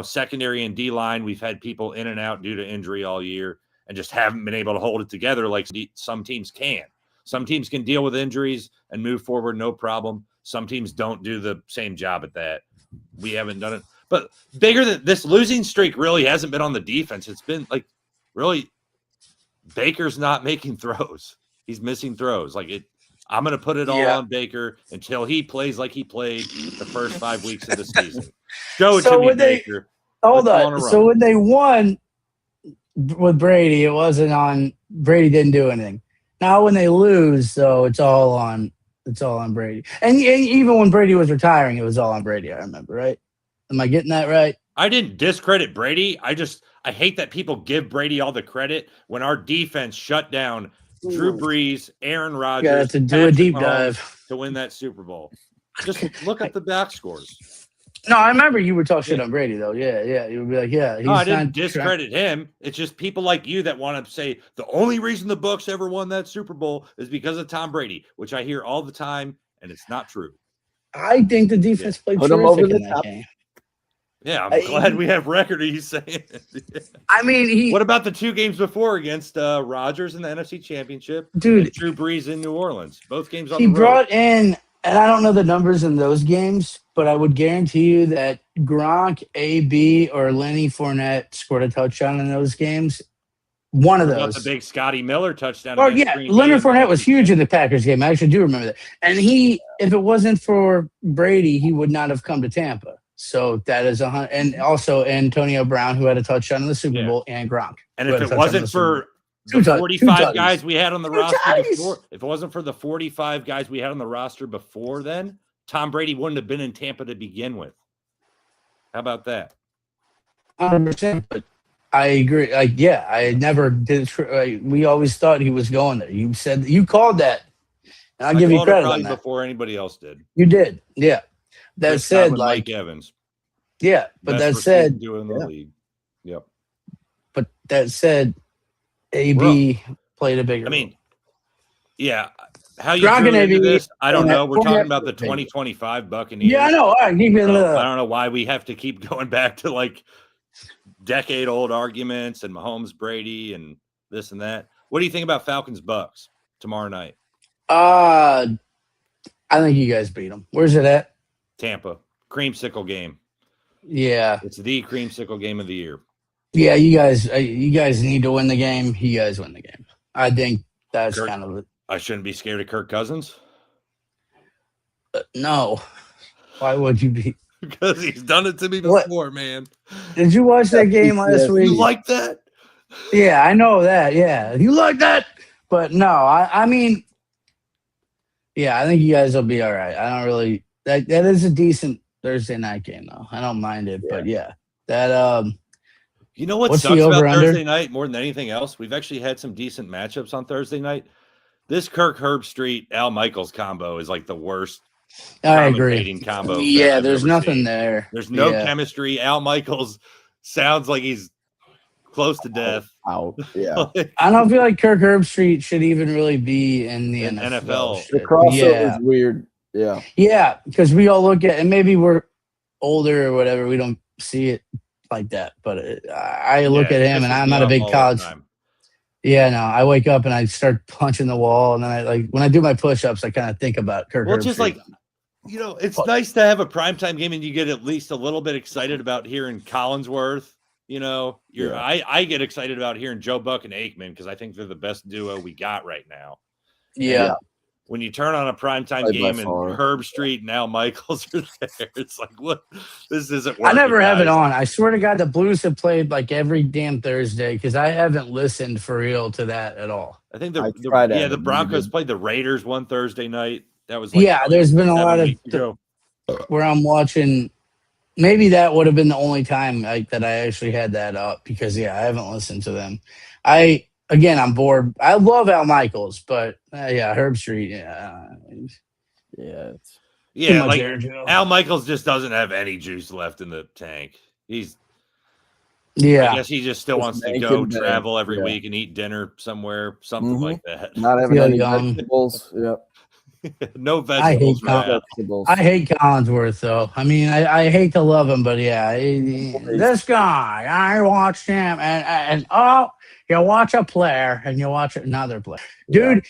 secondary and D line, we've had people in and out due to injury all year and just haven't been able to hold it together like some teams can. Some teams can deal with injuries and move forward, no problem. Some teams don't do the same job at that. We haven't done it. But bigger than this losing streak really hasn't been on the defense. It's been like really Baker's not making throws. He's missing throws. I'm going to put it all on Baker until he plays like he played the first 5 weeks of the season. Show it So to me, when they- Baker. Hold Let's go on a on. run. So when they won with Brady, it wasn't on Brady didn't do anything. Now when they lose, though, it's all on Brady. And even when Brady was retiring, it was all on Brady, I remember, right? Am I getting that right? I didn't discredit Brady. I hate that people give Brady all the credit when our defense shut down Drew Brees, Aaron Rodgers. You got to do a Patrick deep Mahomes dive. to win that Super Bowl. Just look at the box scores. No, I remember you were talking shit on Brady, though. Yeah. You would be like, yeah. He's No, I didn't not discredit him. It's just people like you that want to say the only reason the Bucs ever won that Super Bowl is because of Tom Brady, which I hear all the time, and it's not true. I think the defense played Put 'em over terrific the in that top. game. Yeah, I'm glad we have record of you saying it. I mean, What about the 2 games before against Rodgers in the NFC Championship? dude, And Drew Brees in New Orleans. Both games on he the road. brought in, and I don't know the numbers in those games, but I would guarantee you that Gronk, AB, or Lenny Fournette scored a touchdown in those games. One of What about those. the big Scotty Miller touchdown. Oh against yeah, Green Bay Leonard in the Fournette was NFC huge in the Packers game. I actually do remember that. And if it wasn't for Brady, he would not have come to Tampa. So that is and also Antonio Brown, who had a touchdown in the Super Yeah. Bowl, and Gronk. And who if had a it touchdown in wasn't the Super Bowl. for Two the tou- two 45 tutties. guys we had on the Two roster tutties. before, if it wasn't for the 45 guys we had on the roster before then, Tom Brady wouldn't have been in Tampa to begin with. How about that? 100%. But I agree. Like, yeah, I never did. We always thought he was going there. You said you called that, and I'll I give you called it credit probably on that. before anybody else did. You did, yeah. That Chris said, Godwin, like, Mike Evans, yeah, but best that receiving said, duo in the league. Yep. but that said, We're AB played a bigger. I mean, yeah. How you Gronk drew and it into AB this, I don't and know. We're Fournette talking about was the bigger. 2025 Buccaneers. Yeah, I know. All right, keep it I don't know why we have to keep going back to like decade-old arguments and Mahomes, Brady, and this and that. What do you think about Falcons Bucks tomorrow night? I think you guys beat them. Where's it at? Tampa creamsicle game. Yeah, It's the creamsicle game of the year. yeah. You guys need to win the game. You guys win the game. I think that's Kirk- kind of it. I shouldn't be scared of Kirk Cousins No. Why would you be? because he's done it to me What? before, man. Did you watch that game last PTSD. week? You like that? Yeah, I know that. Yeah, you like that, but no, I mean, yeah, I think you guys will be all right. I don't really. That is a decent Thursday night game, though. I don't mind it, but yeah, that You know what What's the sucks about over-under? Thursday night more than anything else? We've actually had some decent matchups on Thursday night. This Kirk Herbstreit Al Michaels combo is like the worst I agree. commentating combo. Yeah, I've there's ever nothing seen. there. There's no Yeah. chemistry. Al Michaels sounds like he's close to death. Out. Yeah. I don't feel like Kirk Herbstreit should even really be in the In NFL. NFL. The shit. crossover Yeah. is weird. Yeah. Yeah, because we all look at, and maybe we're older or whatever, we don't see it like that. But I look Yeah, at it him, and pisses I'm me not a off big all the college. time. Yeah, no, I wake up and I start punching the wall, and then I like when I do my push-ups, I kind of think about Kirk. Well, just Herbstreit. like, it's nice to have a primetime game and you get at least a little bit excited about hearing Collinsworth. I get excited about hearing Joe Buck and Aikman because I think they're the best duo we got right now. yeah. When you turn on a primetime By game and far. Herbstreit and Al Michaels are there, it's like, what? This isn't working. I never have it guys. on. I swear to God, the Blues have played like every damn Thursday because I haven't listened for real to that at all. I think I tried to have the it Broncos muted. played the Raiders one Thursday night. That was Yeah, there's been a 7 lot of weeks ago. where I'm watching. Maybe that would have been the only time that I actually had that up because I haven't listened to them. I'm bored. I love Al Michaels, but Herbstreit, Yeah. It's, too Yeah, much like air, Joe. Al Michaels just doesn't have any juice left in the tank. I Yeah, guess he just still Just wants to making go bank, travel every yeah. week and eat dinner somewhere, something Mhm. like that. not having Feel any young. vegetables. Yep. No I hate vegetables. Al- Matt. Vegetables. I hate Collinsworth though. I mean, I hate to love him, but this guy, I watched him, and you watch a player and you watch another player, dude.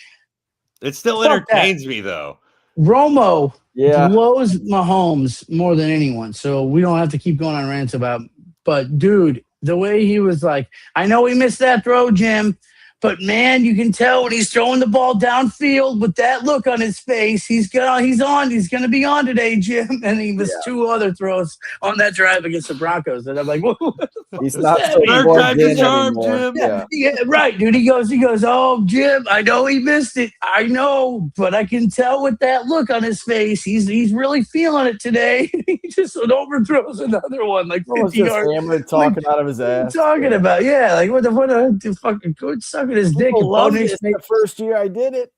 It still Fuck that. entertains me though. Romo Yeah. blows Mahomes more than anyone, so we don't have to keep going on rants about. But dude, the way he was like, I know he missed that throw, Jim, but man, you can tell when he's throwing the ball downfield with that look on his face. He's gonna be on today, Jim. And he missed two other throws on that drive against the Broncos, and I'm like, what the fuck He's was not that? so Third plugged time's in a charm, anymore. Jim. Yeah. Yeah, right, dude. He goes, oh, Jim, I know he missed it. I know, but I can tell with that look on his face, he's really feeling it today. He just overthrows another one, like What was 50 just yards. hammered talking out of his What are you ass? talking about? Yeah, like what the fucking coach sucking his dick. People and love Bo it. Nix It's the first year I did it.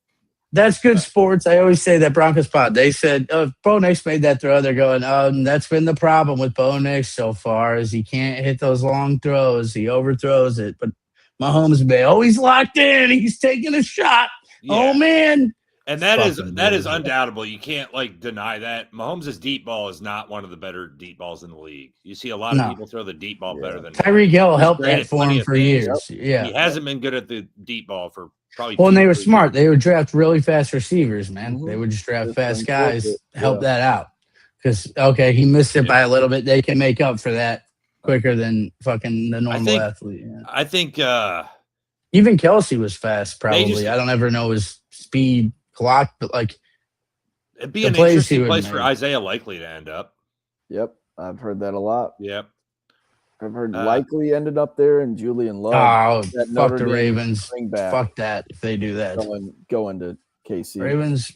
That's good sports. I always say that Broncos pod. They said, Bo Nix made that throw. They're going, that's been the problem with Bo Nix so far is he can't hit those long throws. He overthrows it. But Mahomes Bay, he's locked in. He's taking a shot. Yeah. Oh, man. And that is Fucking undoubtable. You can't deny that. Mahomes' deep ball is not one of the better deep balls in the league. You see a lot of people throw the deep ball better than him. Tyreek Hill helped great that at for plenty him of for things. years. Yeah. He hasn't been good at the deep ball for probably. Well, and they were 2-3 smart. years. They would draft really fast receivers, man. Mhm. They would just draft Just fast enforce guys, it. help Yeah. that out. Because, he missed it by a little bit. They can make up for that quicker than the normal think- athlete. Yeah. I think Even Kelsey was fast, probably. just- I don't ever know his speed clock, but it'd be the an plays he interesting would place for make. Isaiah Likely to end up. Yep. I've heard that a lot. Yep. I've heard Uh, Likely ended up there and Julian Love. fuck that Notre the Dame Ravens. running back Fuck that if they do that. going to KC. Ravens,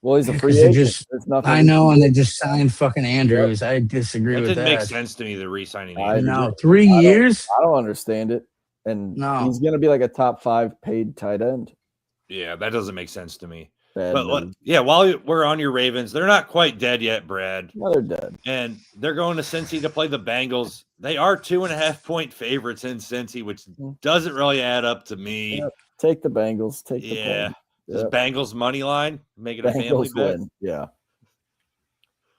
Well, he's a free 'Cause they agent. just- There's nothing. I know, and they just signed fucking Andrews. I disagree That with didn't that. make sense to me, the re-signing I Andrews. No, 3 years. I don't understand it. And No. he's going to be like a top 5 paid tight end. Yeah, that doesn't make sense to me. Bad But news. yeah, while we're on your Ravens, they're not quite dead yet, Brad. No, they're dead. And they're going to Cincy to play the Bengals. They are 2.5-point favorites in Cincy, which doesn't really add up to me. Yep. Take the Bengals. Take the Yeah. Bengals. This Yep. Bengals money line, make it a family Bengals bet. win. Yeah.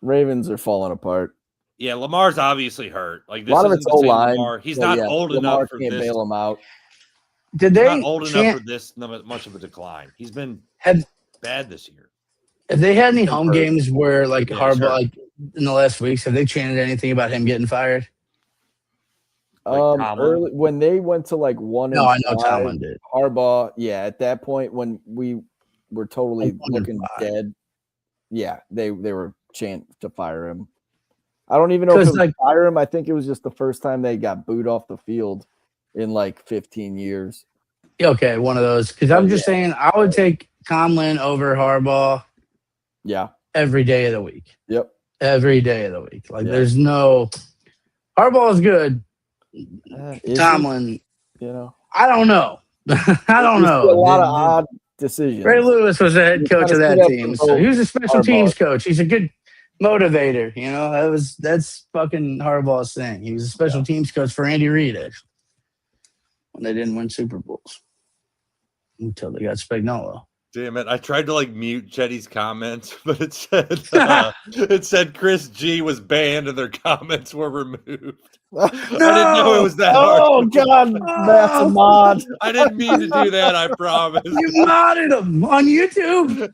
Ravens are falling apart. Yeah, Lamar's obviously hurt. Like A this lot of isn't it's the same O-line. Lamar. He's So, not yeah, old Lamar enough for can't this. bail him out. Did He's they not old enough chant, for this much of a decline. He's been have bad this year. have they had any He's home hurt. games where like Yeah, he's hurt. Harbaugh, like in the last weeks, have they chanted anything about him getting fired? Like Tomlin? Early when they went to like 1 No, I know and 5, Tomlin did. Harbaugh, yeah, at that point when we were totally Like 1 and looking 5. dead, yeah, they were chanting to fire him. I don't even know if it 'Cause, was like- fire him. I think it was just the first time they got booed off the field in like 15 years. Okay, one of those. Because I'm just saying, I would take Tomlin over Harbaugh Yeah. every day of the week. Yep. Every day of the week. Like, Yeah. there's no Harbaugh is good. Is he? Tomlin, You know, I don't know. I don't There's know. a lot of odd decisions. Ray Lewis was the head You coach gotta of that sit up team. and So vote he was a special Harbaugh. teams coach. He's a good motivator. You know, that's fucking Harbaugh's thing. He was a special teams coach for Andy Reid, actually, when they didn't win Super Bowls until they got Spagnuolo. Damn it! I tried to like mute Chetty's comments, but it said Chris G was banned and their comments were removed. I didn't know it was that hard. Oh God, that's a mod. I didn't mean to do that. I promise. You modded him on YouTube.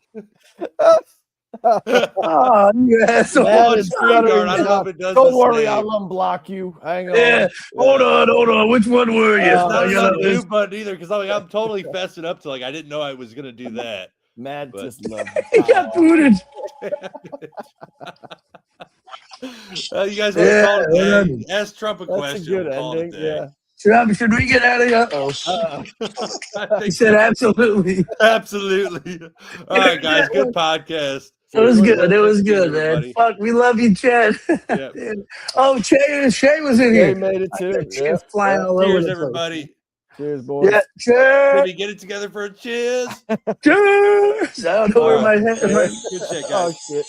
Oh, you asshole. Man, on it's StreamYard, stuttering I don't know down. if it does Don't the worry, same. I'll unblock you. Hang on. Yeah. Hold on. Which one were you? Oh, It's not I an gotta- undo button either because I'm totally fessing up to like I didn't know I was gonna do that. Matt But- just loved He got booted. You guys want Yeah, to call it a yeah. day? Ask Trump a That's question. a good we'll call it a ending. day. Yeah. Should we get out of here? Oh, I he think said absolutely. absolutely. All right, guys. Good podcast. It was good. It was good, man. Everybody. Fuck, we love you, Chad. Yeah. Oh, Shay was in They here. made it too. She's flying all over Cheers, the place. everybody. Cheers, boys. Yeah, cheers. Maybe get it together for a cheers. Cheers. I don't know where my head. Good shit, guys. Oh shit.